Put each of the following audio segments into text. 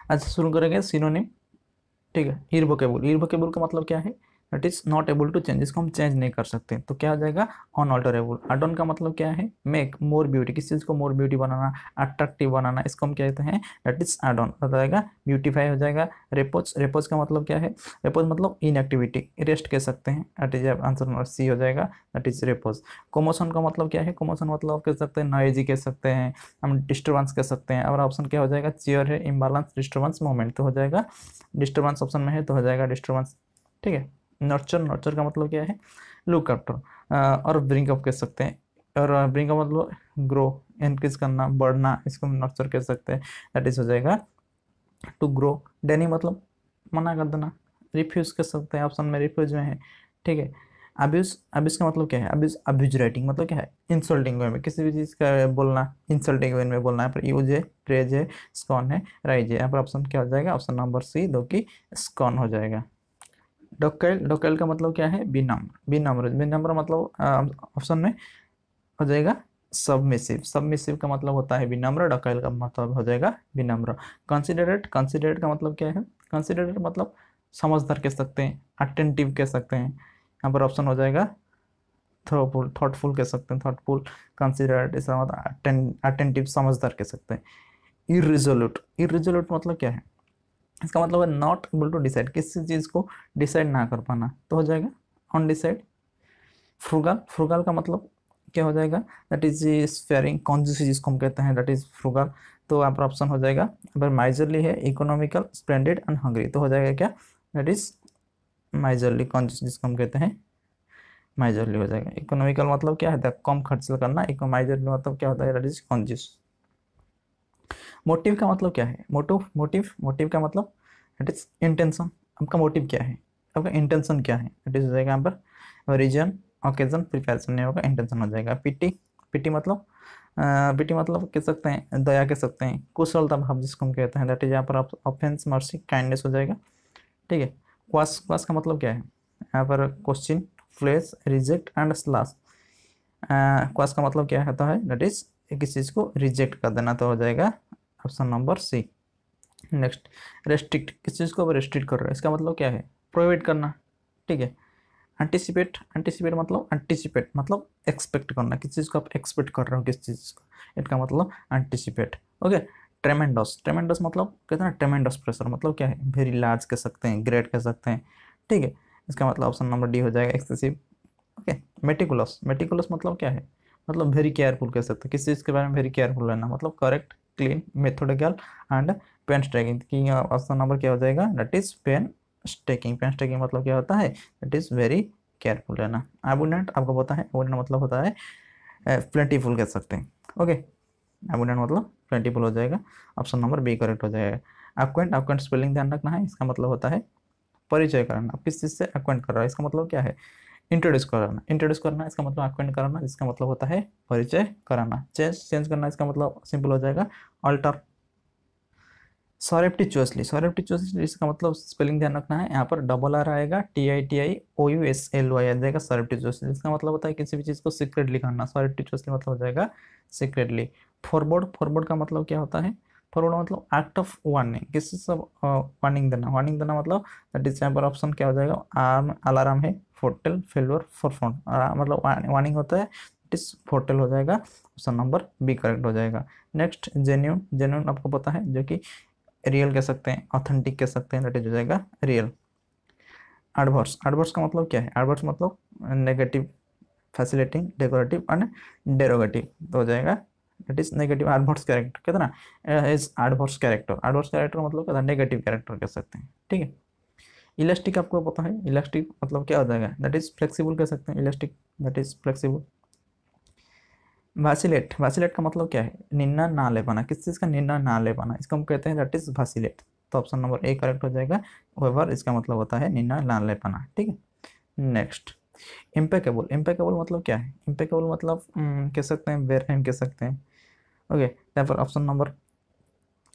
अच्छा शुरू करेंगे सिनोनिम। ठीक है, इरवोकेबल, इरवोकेबल का मतलब क्या है, that is not able to change, इसको हम चेंज नहीं कर सकते, तो क्या हो जाएगा अनअल्टरेबल। अडॉन का मतलब क्या है, मेक मोर ब्यूटी, किसी चीज को मोर ब्यूटी बनाना, अट्रैक्टिव बनाना, इसको हम क्या कहते हैं, दैट इज अडॉन हो जाएगा, ब्यूटीफाई हो जाएगा। रेपोज, रेपोज का मतलब क्या है, रेपोज मतलब इनएक्टिविटी, रेस्ट कह सकते हैं, that is answer number C हो जाएगा, दैट इज रेपोज। कोमोशन का मतलब क्या है, कोमोशन मतलब कह सकते हैं नॉइजी कह सकते हैं, हम डिस्टर्बेंस कह सकते हैं। और ऑप्शन क्या हो जाएगा, चेयर है, इम्बालेंस, डिस्टर्बेंस, मोमेंट, तो हो जाएगा डिस्टर्बेंस ऑप्शन में है, तो हो जाएगा डिस्टर्बेंस। ठीक है। नर्चर, नर्चर का मतलब क्या है, लुक आफ्टर, और ब्रिंक अप कह सकते हैं, और ब्रिंक अप मतलब ग्रो, इंक्रीज करना, बढ़ना, इसको नर्चर कह सकते हैं, दैट इज हो जाएगा टू ग्रो। डेनी मतलब मना कर देना, रिफ्यूज कर सकते हैं, ऑप्शन में रिफ्यूज में है। ठीक है। अब्यूज, अब्यूज का मतलब क्या है, अब्यूज, अब्यूज राइटिंग मतलब क्या है, इंसल्टिंग वे में किसी भी चीज़ का बोलना, इंसल्टिंग वे में बोलना, यहाँ पर यूज है, प्रेज है, स्कॉन है, राइज है, यहाँ पर ऑप्शन क्या हो जाएगा, ऑप्शन नंबर सी दो की स्कॉन हो जाएगा। डोकेल, डोकेल का मतलब क्या है, विनम्र, विनम्र, विनम्र मतलब ऑप्शन में हो जाएगा सबमिसिव, सबमिसिव का मतलब होता है विनम्र, डोकेल का मतलब हो जाएगा विनम्र। कंसिडरेट, कंसिडरेट का मतलब क्या है, कंसिडरेट मतलब समझदार कह सकते हैं, अटेंटिव कह सकते हैं, यहाँ पर ऑप्शन हो जाएगा थॉटफुल, थॉटफुल कह सकते हैं, थॉटफुल, कंसिडरेट, इसका मतलब अटेंटिव, समझदार कह सकते हैं। इरिजोल्यूट, इरिजोल्यूट मतलब क्या है, इसका मतलब है नॉट एबल टू डिसाइड, किसी चीज़ को डिसाइड ना कर पाना, तो हो जाएगा अनडिसाइड। फ्रुगल, फ्रुगल का मतलब क्या हो जाएगा, दैट इज स्पेयरिंग, कंजूसी जिसको हम कहते हैं, दैट इज फ्रुगल, तो यहाँ पर ऑप्शन हो जाएगा, अगर माइजरली है, इकोनॉमिकल, स्प्लेंडेड एंड हंग्री, तो हो जाएगा क्या, दैट इज माइजरली, कंजूस जिसको हम कहते हैं माइजरली हो जाएगा। इकोनॉमिकल मतलब क्या है, कम खर्च करना, इको माइजरली मतलब क्या होता है, दैट इज कंजूस। मोटिव का मतलब क्या है, मोटिव, मोटिव, मोटिव का मतलब इट इज इंटेंशन, आपका मोटिव क्या है, आपका इंटेंशन क्या है, इट इज हो जाएगा यहाँ पर रीजन, ओकेजन, प्रिपरेशन नहीं होगा, इंटेंशन हो जाएगा। पिटी, पिटी मतलब पिटी मतलब कह सकते हैं दया कह सकते हैं, कुशलता भाव जिसको हम कहते हैं, दैट इज यहाँ पर ऑफेंस, मर्सी, काइंडनेस हो जाएगा। ठीक है। क्वास, क्वास का मतलब क्या है, यहाँ पर question, flesh, reject and slash. Quash का मतलब क्या होता है, दैट इज किसी चीज़ को रिजेक्ट कर देना, तो हो जाएगा option number C. Next, restrict, किस चीज़ को रेस्ट्रिक्ट कर रहा है, इसका मतलब क्या है, प्रोहिबिट करना। ठीक है। एंटिसिपेट, एंटिसिपेट मतलब एंटिसिपेट मतलब एक्सपेक्ट करना, किस चीज़ को आप एक्सपेक्ट कर रहे हो, किस चीज़ को, इसका मतलब एंटिसिपेट। ओके। ट्रेमेंडस, ट्रेमेंडस मतलब कहते हैं ना, ट्रेमेंडस प्रेशर मतलब क्या है, वेरी लार्ज कह सकते हैं, ग्रेट कह सकते हैं। ठीक है। इसका मतलब ऑप्शन नंबर डी हो जाएगा, एक्सेसिव। ओके। मेटिकुलस, मेटिकुलस मतलब क्या है, मतलब वेरी केयरफुल कह सकते हैं, किसी चीज़ के बारे में वेरी केयरफुल रहना, मतलब correct, clean, methodical and painstaking, की ऑप्शन नंबर क्या हो जाएगा, that is painstaking. Painstaking मतलब क्या होता है, दैट इज वेरी केयरफुल रहना। अबुंडेंट आपको पता है, अबुंडेंट मतलब होता है प्लेंटीफुल कह सकते हैं। ओके। अबुंडेंट मतलब प्लेंटीफुल हो जाएगा, ऑप्शन नंबर बी करेक्ट हो जाएगा। अक्वेंट, अक्वेंट स्पेलिंग ध्यान रखना है, इसका मतलब होता है परिचय कराना, आप किस चीज़ से अक्वेंट कर रहा है, इसका मतलब क्या है, इंट्रोड्यूस कराना, इंट्रोड्यूस करना, इसका मतलब अक्वेंट कराना, जिसका मतलब होता है परिचय कराना। चेंज, चेंज करना, इसका मतलब सिंपल हो जाएगा अल्टर। सॉरेप्टिचुअसली, सॉरेप्टिचुअसली इसका मतलब स्पेलिंग ध्यान रखना है, यहाँ पर डबल आर आएगा, TITIOUSLY आ जाएगा सॉरेप्टिचुअसली, इसका मतलब होता है किसी भी चीज़ को सीक्रेटली करना, सॉरेप्टिचुअसली मतलब हो जाएगा सीक्रेटली। फॉरवर्ड, फॉरवर्ड का मतलब क्या होता है, फॉरवर्ड मतलब एक्ट ऑफ वार्निंग, किसी से वार्निंग देना, वार्निंग देना मतलब दैट इज यहाँ पर ऑप्शन क्या हो जाएगा, आर्म, अलार्म है, फोर्टेल, फेल्योर, फॉरफॉर्न, मतलब वार्निंग होता है, इट इज फोर्टेल हो जाएगा, ऑप्शन नंबर बी करेक्ट हो जाएगा। नेक्स्ट, जेन्यून, जेन्यून आपको पता है जो कि रियल कह सकते हैं, ऑथेंटिक कह सकते हैं, दैट इज हो जाएगा रियल। एडवर्स, एडवर्स का मतलब क्या है, एडवर्स मतलब नेगेटिव, फैसिलिटिंग, डेकोरेटिव एंड डेरोगेटिव, तो हो जाएगा that is negative. Adverse character कहते हैं ना, is adverse character, adverse character मतलब क्या था, नेगेटिव कैरेक्टर कह सकते हैं। ठीक है। इलास्टिक आपको पता है, इलास्टिक मतलब क्या हो जाएगा, दैट इज फ्लेक्सिबल कह सकते हैं, इलास्टिक, दैट इज फ्लेक्सिबल। वासिलेट, वासिलेट का मतलब क्या है, निन्ना ना ले पाना, किस चीज़ का निन्ना ना ले पाना, इसको हम कहते हैं दैट इज वासिलेट, तो ऑप्शन नंबर ए करेक्ट हो जाएगा, होएवर इसका मतलब होता है निन्ना ना ले पाना। ठीक है। नेक्स्ट, इम्पेकेबल, इम्पेकेबल मतलब क्या है, इम्पेकेबल मतलब कह सकते हैं वेरहाइन कह सकते हैं। ओके, यहाँ पर ऑप्शन नंबर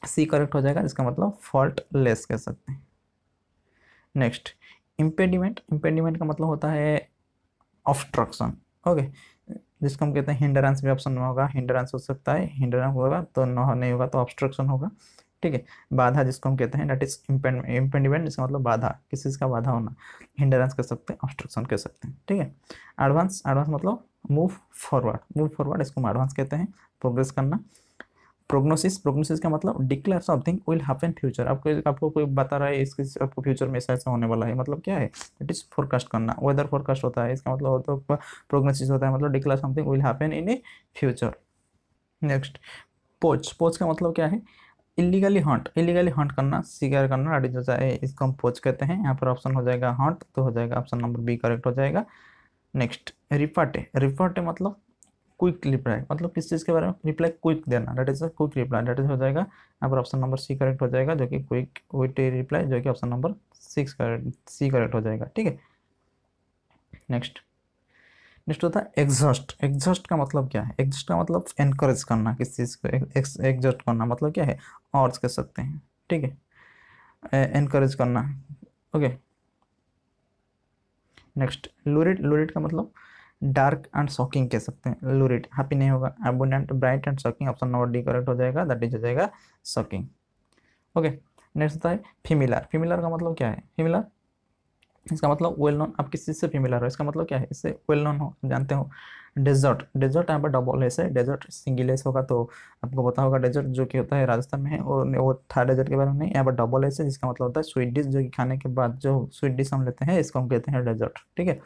सी करेक्ट हो जाएगा, इसका मतलब फॉल्ट लेस कह सकते हैं। नेक्स्ट, इम्पेडिमेंट, इम्पेडिमेंट का मतलब होता है ऑब्स्ट्रक्शन। ओके, जिसको हम कहते हैं हिंडरेंस, भी ऑप्शन में होगा, हिंडरेंस हो सकता है, हिंडरेंस होगा तो नहीं होगा तो ऑब्स्ट्रक्शन होगा। ठीक है। बाधा जिसको हम कहते हैं दैट इज इम्पेडिमेंट, जिसका मतलब बाधा, किसी चीज़ का बाधा होना। हिंडरेंस कह सकते हैं, ऑब्स्ट्रक्शन कह सकते हैं, ठीक है। एडवांस, एडवांस मतलब मूव फॉरवर्ड, मूव फॉरवर्ड इसको हम एडवांस कहते हैं, प्रोग्रेस करना। प्रोग्नोसिस, प्रोग्नोसिस का मतलब declare something will happen future, आपको कोई बता रहा है इसके आपको फ्यूचर में ऐसा ऐसा होने वाला है, मतलब क्या है, इट इज फोरकास्ट करना। वेदर फोरकास्ट होता है, इसका मतलब तो प्रोग्नोसिस होता है, मतलब declare something will happen in A future. Next, पोच, पोच का मतलब क्या है, इलीगली हंट, इलीगली हंट करना, शिकार करना, दैट इज है, इसको हम पोच कहते हैं। यहाँ पर ऑप्शन हो जाएगा हंट, तो हो जाएगा ऑप्शन नंबर बी करेक्ट हो जाएगा। नेक्स्ट, रिफाटे, रिफाटे मतलब क्विक रिप्लाई, मतलब किस चीज़ के बारे में, रिप्लाई क्विक देना, that is a quick reply, that is हो जाएगा यहाँ पर ऑप्शन नंबर सी करेक्ट हो जाएगा, जो कि क्विक विट रिप्लाई, जो कि option number 6 correct, C correct हो जाएगा, ठीक है। नेक्स्ट, नेक्स्ट होता है एग्जॉस्ट, एग्जॉस्ट का मतलब क्या है, एग्जॉस्ट का मतलब एनकरेज करना, किस चीज़ को एग्जॉस्ट करना, मतलब क्या है, और कह सकते हैं, ठीक है, एनकरेज करना, ओके। नेक्स्ट, लूरिड, लूरिड का मतलब डार्क एंड शॉकिंग कह सकते हैं, लूरिड, हैप्पी नहीं होगा, abundant, bright and shocking, option number D correct हो जाएगा, दैट इज हो जाएगा शॉकिंग, ओके। नेक्स्ट होता है फिमिलर, फिमिलर का मतलब क्या है, फिमिलर इसका मतलब वेल नोन, आप किस चीज़ से फेमिलियर हो, इसका मतलब क्या है, इससे वेल नोन हो, जानते हो। डेजर्ट, डेजर्ट यहाँ पर डबल एस है, डेजर्ट सिंगल एस होगा तो आपको पता होगा, डेजर्ट जो कि होता है राजस्थान में है, और वो था डेजर्ट के बारे में नहीं, यहाँ पर डबल एस है, जिसका मतलब होता है स्वीट डिश, जो कि खाने के बाद जो स्वीट डिश हम लेते हैं, इसको हम कहते हैं डेजर्ट, ठीक है।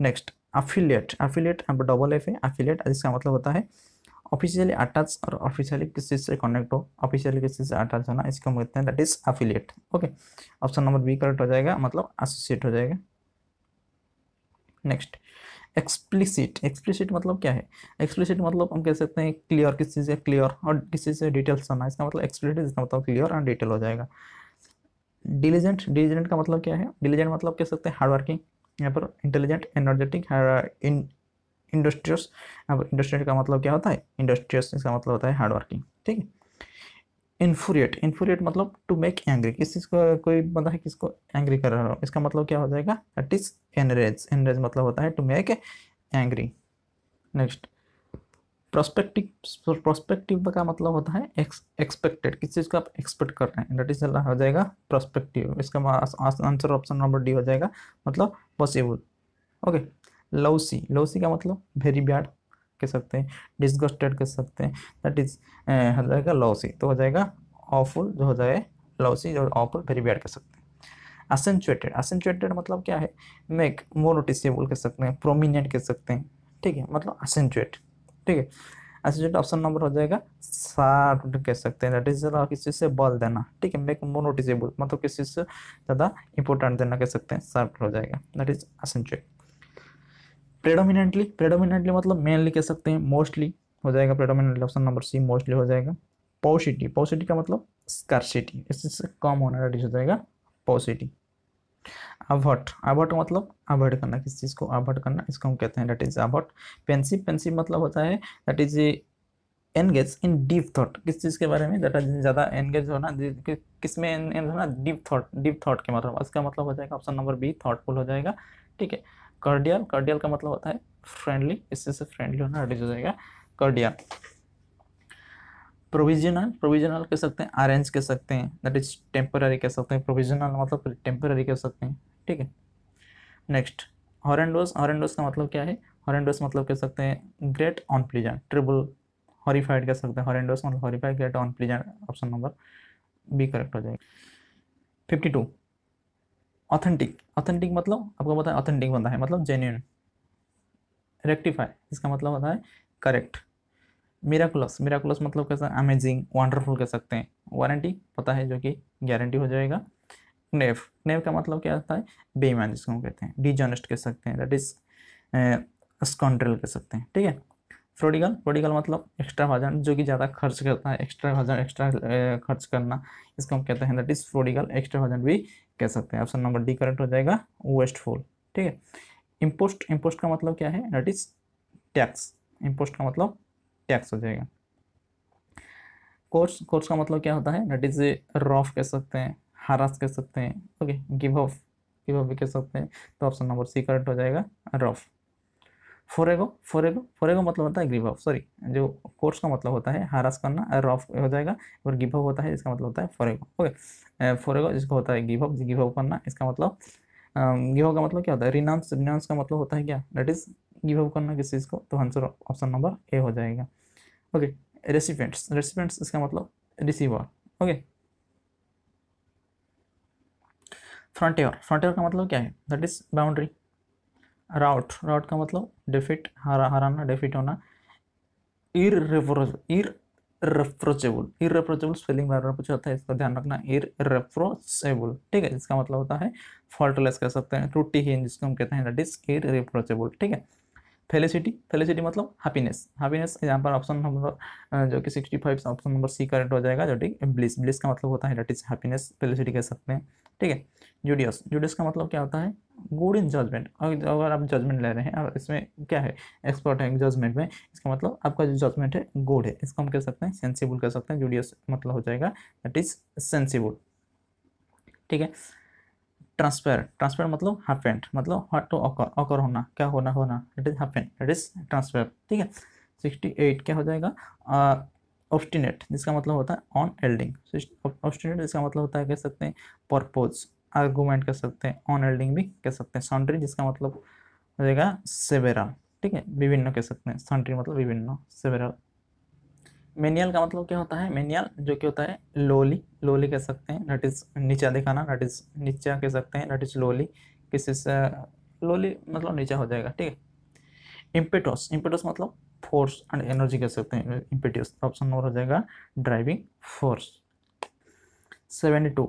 नेक्स्ट, अफिलिएट, अफिलिएट यहाँ पर डबल एफ है, अफिलिएट जिसका मतलब होता है ऑफिशियली अटैच और ऑफिशियली किस चीज़ से कनेक्ट हो, ऑफिशियली किस चीज़ से अटैच होना, इसको हम कहते हैं that is affiliate, okay. Option number B correct हो जाएगा, मतलब एसोसिएट हो जाएगा। नेक्स्ट, एक्सप्लिसिट, एक्सप्लिसिट मतलब क्या है, एक्सप्लिसिट मतलब हम कह सकते हैं क्लियर, किस चीज़ से क्लियर और किस चीज़ से डिटेल्स होना, इसका मतलब एक्सप्लिसिट, इसका मतलब क्लियर और डिटेल हो जाएगा। डिलीजेंट, डिलीजेंट का मतलब क्या है, डिलीजेंट मतलब कह सकते हैं हार्ड वर्किंग, यहाँ पर इंटेलिजेंट, एनर्जेटिक, इंडस्ट्रियस, यहाँ पर इंडस्ट्रियल का मतलब क्या होता है, इंडस्ट्रियस, इसका मतलब होता है हार्ड वर्किंग, ठीक है। इन्फ्यूरिएट, इन्फ्यूरिएट मतलब टू मेक एंग्री, किस चीज़ को कोई बंदा है किसको एंग्री कर रहा हो, इसका मतलब क्या हो जाएगा, दैट इज एनरेज, एनरेज मतलब होता है to make angry. Next, prospective, prospective का मतलब होता है एक्सपेक्टेड, किस चीज़ को आप एक्सपेक्ट कर रहे हैं, दैट इज हो जाएगा प्रोस्पेक्टिव, इसका आंसर ऑप्शन नंबर डी हो जाएगा, मतलब पॉसिबल, ओके। लवसी, लवसी का मतलब वेरी बैड कह सकते हैं, डिस्गस्टेड कह सकते हैं, दैट इज हो जाएगा लवसी, तो हो जाएगा ऑफुल, जो हो जाए लवसी, जो ऑफुल वेरी बैड कह सकते हैं। असेंचुएटेड, असेंचुएटेड मतलब क्या है, मेक मोर नोटिसेबल कह सकते हैं, प्रोमिनेंट कह सकते हैं, ठीक है, मतलब असेंचुएट, ठीक है। एसोसिएट ऑप्शन नंबर हो जाएगा शार्प कह सकते हैं, दैट इज किस चीज़ से बल देना, ठीक है, मेक मोर नोटिसेबल मतलब किस चीज़ से ज़्यादा इंपॉर्टेंट देना कह सकते हैं, शार्प हो जाएगा, that is accentuate. Predominantly, predominantly मतलब मेनली कह सकते हैं, मोस्टली हो जाएगा प्रेडोमिनेंटली, ऑप्शन नंबर सी मोस्टली हो जाएगा। पॉसिटी, पॉसिटी का मतलब स्कार्सिटी, इस चीज़ से कम होना, दैट इज हो जाएगा पॉसिटी। अवॉइड, अवॉइड मतलब अवॉइड करना, किस चीज़ को अवॉइड करना, इसको हम कहते हैं that is avoid. Pensive, pensive मतलब होता है that is engage in deep thought, किस चीज़ के बारे में, दैट इज ज़्यादा एनगेज होना, किस में एनगेज होना, डीप थॉट, डीप थॉट के मतलब, इसका मतलब हो जाएगा ऑप्शन नंबर बी थॉटफुल हो जाएगा, ठीक है। कार्डियल, कार्डियल का मतलब होता है फ्रेंडली, इससे से फ्रेंडली होना, दैट इज हो जाएगा कार्डियल। प्रोविजनल, प्रोविजनल कह सकते हैं, अरेंज कह सकते हैं, दैट इज टेम्पररी कह सकते हैं, प्रोविजनल मतलब टेम्पररी कह सकते हैं, ठीक है। नेक्स्ट, हॉरेंडोस, हॉरेंडोस का मतलब क्या है, हॉरेंडोस मतलब कह सकते हैं ग्रेट अनप्लीजेंट, ट्रिबल हॉरिफाइड कह सकते हैं, हॉरेंडोस मतलब horrified, great unpleasant, option number B correct हो जाएगा। 52, ऑथेंटिक, ऑथेंटिक मतलब आपको पता है ऑथेंटिक बनता है मतलब जेन्युइन। रेक्टिफाई, इसका मतलब होता है करेक्ट। मिराकुलस, मिराकुलस मतलब कैसा, अमेजिंग, वंडरफुल कह सकते हैं। वारंटी पता है, जो कि गारंटी हो जाएगा। नेव, नेव का मतलब क्या होता है, बेईमान जिसको हम कहते हैं, डिजॉनेस्ट कह सकते हैं, दैट इज स्कॉन्ड्रेल कह सकते हैं, ठीक है। फ्रोडिगल, फ्रोडिगल मतलब एक्स्ट्रा भाजन, जो कि ज़्यादा खर्च करता है, एक्स्ट्रा भाजन, एक्स्ट्रा खर्च करना, इसको हम कहते हैं दैट इज फ्रोडिगल, एक्स्ट्रा भाजन भी कह सकते हैं, ऑप्शन नंबर डी करेक्ट हो जाएगा, वेस्टफुल, ठीक है। इम्पोस्ट, इम्पोस्ट का मतलब क्या है, दैट इज टैक्स, इम्पोस्ट का मतलब टैक्स हो जाएगा। कोर्स, कोर्स का मतलब क्या होता है, दैट इज रफ कह सकते हैं, हरास कह सकते हैं, okay. Give up, give up भी कह सकते हैं, तो ऑप्शन नंबर सी करेक्ट हो जाएगा रफ। फोरेगो फोरेगो फोरेगो मतलब होता है गिव अप, सॉरी, जो कोर्स का मतलब होता है हरास करना, रफ हो जाएगा, और गिव अप होता है, इसका मतलब होता है फोरेगो। ओके, फोरेगो जिसको होता है गिव अप करना, इसका मतलब गिव अप का मतलब क्या होता है, रिनाउंस, रिनाउंस का मतलब होता है क्या, दैट इज गिव अप करना किसी चीज़ को, तो आंसर ऑप्शन नंबर ए हो जाएगा। ओके, रेसिपिएंट्स, रेसिपिएंट्स इसका मतलब रिसीवर। ओके, फ्रंटियर, फ्रंटियर का मतलब क्या है, दैट इज बाउंड्री। राउट, राउट का मतलब डिफीट, हराना, डिफीट होना। इररेप्रोचेबल, इररेप्रोचेबल स्पेलिंग बार बार पूछा जाता है, इसका ध्यान रखना, इररेप्रोचेबल, ठीक है, इसका मतलब होता है फॉल्टलेस कह सकते हैं, त्रुटिहीन जिसको हम कहते हैं, दैट इज इररेप्रोचेबल, ठीक है। फेलिसिटी, फेलिसिटी मतलब हैप्पीनेस, हैप्पीनेस यहाँ पर ऑप्शन नंबर जो कि 65 ऑप्शन नंबर सी करेक्ट हो जाएगा, जो कि ब्लिस, ब्लिस का मतलब होता है दैट इज हैप्पीनेस, फेलिसिटी कह सकते हैं, ठीक है। जूडियस, जूडियस का मतलब क्या होता है, गुड इन जजमेंट, अगर आप जजमेंट ले रहे हैं और इसमें क्या है, एक्सपर्ट है जजमेंट में, इसका मतलब आपका जो जजमेंट है गुड है, इसको हम कह सकते हैं सेंसिबल कह सकते हैं, जूडियस मतलब हो जाएगा दैट इज सेंसिबल, ठीक है। ट्रांसपेरेंट, ट्रांसपेरेंट मतलब हैपेंड, मतलब व्हाट टू ऑकर, ऑकर होना, क्या होना, होना, it is happened, it is transparent, ठीक है। 68 क्या हो जाएगा, ऑब्स्टिनेट जिसका मतलब होता है ऑन एल्डिंग, ऑब्स्टिनेट जिसका मतलब होता है कह सकते हैं परपोज, आर्गूमेंट कह सकते हैं, ऑन एल्डिंग भी कह सकते हैं। सॉन्ड्री जिसका मतलब हो जाएगा सेवेरल, ठीक है, विभिन्न कह सकते हैं, सॉन्ड्री मतलब विभिन्न, सेवेरल। मेनियल का मतलब क्या होता है, मेनियल जो कि होता है लोली, लोली कह सकते हैं, दैट इज नीचा दिखाना, दैट इज नीचा कह सकते हैं, दैट इज लोली, किसी से लोली मतलब नीचा हो जाएगा, ठीक है। इम्पेटस, इम्पेटस मतलब फोर्स एंड एनर्जी कह सकते हैं, इम्पेटस, ऑप्शन नंबर हो जाएगा ड्राइविंग फोर्स। 72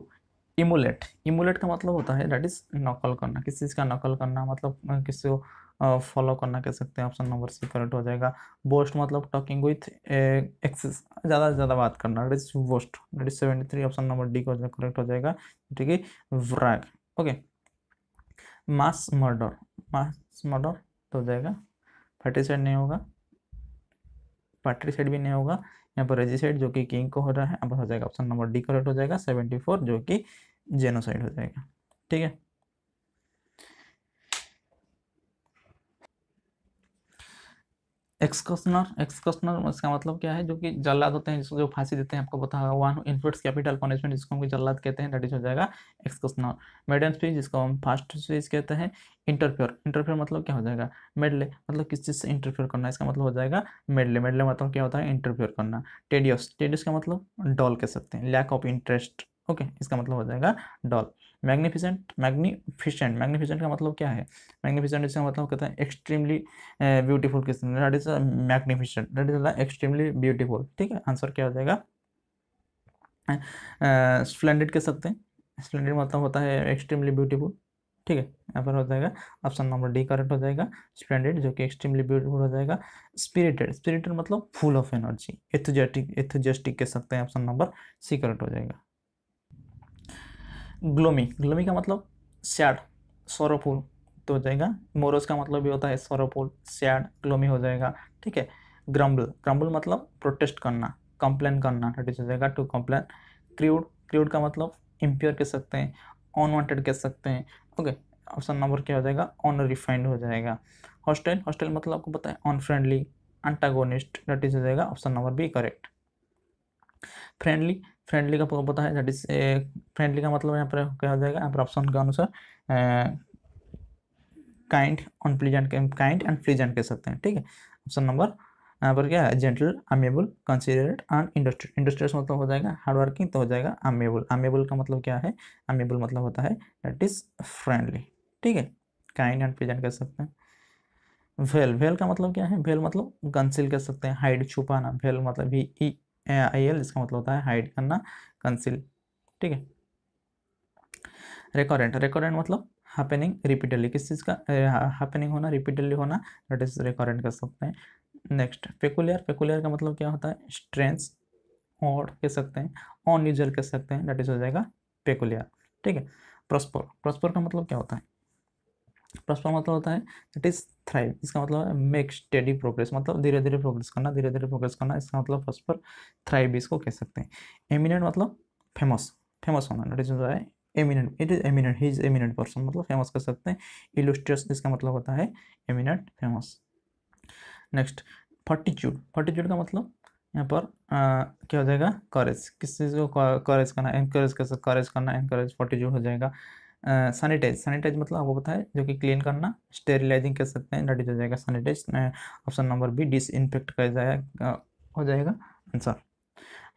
इमुलेट, इमुलेट का मतलब होता है दैट इज नकल करना, किसी चीज़ का नकल करना, मतलब किसी को फॉलो करना कह सकते हैं, ऑप्शन नंबर सी करेक्ट हो जाएगा। बोस्ट मतलब टॉकिंग विथ एक्सेस, ज़्यादा से ज़्यादा बात करना, that is boast, that is 73 option number D को करेक्ट हो जाएगा, ठीक है। Brag, okay. Mass murder, mass murder तो हो जाएगा, फर्टिसाइड नहीं होगा, पार्टिसाइड भी नहीं होगा, यहाँ पर रेजिसाइड जो कि किंग को हो रहा है, अब हो जाएगा ऑप्शन नंबर डी करेक्ट हो जाएगा, 74 जो कि जेनोसाइड हो जाएगा, ठीक है। एक्सकर्सनर, एक्सकर्सनर इसका मतलब क्या है, जो कि जल्लाद होते हैं, जिसको जो फांसी देते हैं, आपको पता होगा, वन इन्फ्लिक्ट्स कैपिटल पनिशमेंट जिसको हम जल्लाद कहते हैं, दैट इज हो जाएगा एक्सकर्सनर। मेडन स्पीच जिसको हम फास्ट स्पीच कहते हैं। इंटरफेयर, इंटरफेयर मतलब क्या हो जाएगा, मेडले मतलब किस चीज़ से इंटरफेयर करना, इसका मतलब हो जाएगा मेडले, मेडले मतलब क्या होता है, इंटरफेयर करना। टेडियस, टेडियस का मतलब डॉल कह सकते हैं, लैक ऑफ इंटरेस्ट, ओके, इसका मतलब हो जाएगा डॉल। मैग्निफिसेंट, मैग्निफिसेंट, मैग्निफिसेंट का मतलब क्या है, मैग्निफिसेंट इसका मतलब कहता है एक्सट्रीमली ब्यूटीफुल, किस that is magnificent, that is extremely beautiful, ठीक है। आंसर क्या हो जाएगा, स्प्लेंडेड कह सकते हैं, स्प्लेंडेड मतलब होता है एक्सट्रीमली ब्यूटीफुल, ठीक है, यहाँ पर हो जाएगा ऑप्शन नंबर डी करेक्ट हो जाएगा, स्प्लेंडेड जो कि एक्सट्रीमली ब्यूटीफुल हो जाएगा। स्पिरिटेड, स्पिरिटेड मतलब फुल ऑफ एनर्जी, एथुजेटिक, एथुजेस्टिक कह सकते हैं, ऑप्शन नंबर सी करेक्ट हो जाएगा। ग्लोमी, ग्लोमी का मतलब सैड, सोरोफुल तो हो जाएगा। मोरोस का मतलब भी होता है सोरोफुल, सैड, ग्लोमी हो जाएगा, ठीक है। ग्रम्बल, ग्रम्बल मतलब प्रोटेस्ट करना, कंप्लेन करना, दैट इज हो जाएगा टू कंप्लेन। क्रूड, क्रूड का मतलब इम्प्योर कह सकते हैं, अनवांटेड कह सकते हैं, ओके, ऑप्शन नंबर क्या हो जाएगा, अनरिफाइंड हो जाएगा। हॉस्टाइल, हॉस्टाइल मतलब आपको पता है अनफ्रेंडली, अंटागोनिस्ट, दैट इज हो जाएगा option number B correct. Friendly, friendly का पता है दैट इज, फ्रेंडली का मतलब यहाँ पर क्या हो जाएगा, यहाँ पर ऑप्शन के अनुसार kind, unpleasant, kind and pleasant कह सकते हैं, ठीक है। ऑप्शन नंबर यहाँ पर क्या है, gentle, amiable, considerate and industrious, industrious मतलब हो जाएगा हार्ड वर्किंग, तो हो जाएगा अमेबल। अमेबल का मतलब क्या है, अमेबल मतलब होता है दैट इज फ्रेंडली, ठीक है, काइंड एंड प्लीजेंट कह सकते हैं। वेल, वेल का मतलब क्या है, वेल मतलब कंसील कर सकते हैं, हाइड, छुपाना, वेल मतलब भी ई आई एल, इसका मतलब होता है हाइड करना, कंसील, ठीक है। रिकरेंट, रिकरेंट मतलब हैपनिंग रिपीटेडली, किस चीज़ का हैपनिंग होना, रिपीटेडली होना, दैट इज रिकरेंट कर सकते हैं। नेक्स्ट पेकुलियर, पेकुलियर का मतलब क्या होता है, स्ट्रेंज, ऑड कह सकते हैं, अनयूजुअल कह सकते हैं, दैट इज हो जाएगा पेकुलियर, ठीक है। प्रॉस्पर, प्रॉस्पर का मतलब क्या होता है, प्रॉस्पर मतलब होता है दैट इज थ्राइव, इसका मतलब है मेक स्टेडी प्रोग्रेस, मतलब धीरे धीरे प्रोग्रेस करना, धीरे धीरे प्रोग्रेस करना, इसका मतलब प्रॉस्पर, थ्राइव इसको कह सकते हैं। एमिनेंट मतलब फेमस, फेमस होना, दैट इज होता है eminent, it is eminent, he is eminent person मतलब फेमस कर सकते हैं। इलुस्ट्रियस इसका मतलब होता है एमिनेंट, फेमस। नेक्स्ट फॉर्टिट्यूड, फॉर्टिट्यूड का मतलब यहाँ पर क्या हो जाएगा, करेज, किस चीज़ को करेज करना, एनकरेज करेज करना, एनकरेज फॉर्टिट्यूड हो जाएगा। सैनिटाइज, सैनिटाइज मतलब आपको पता है जो कि क्लीन करना, स्टेरिलाइजिंग कह सकते हैं, दैट इज हो जाएगा sanitize. Option number B disinfect कर जाएगा, हो जाएगा आंसर।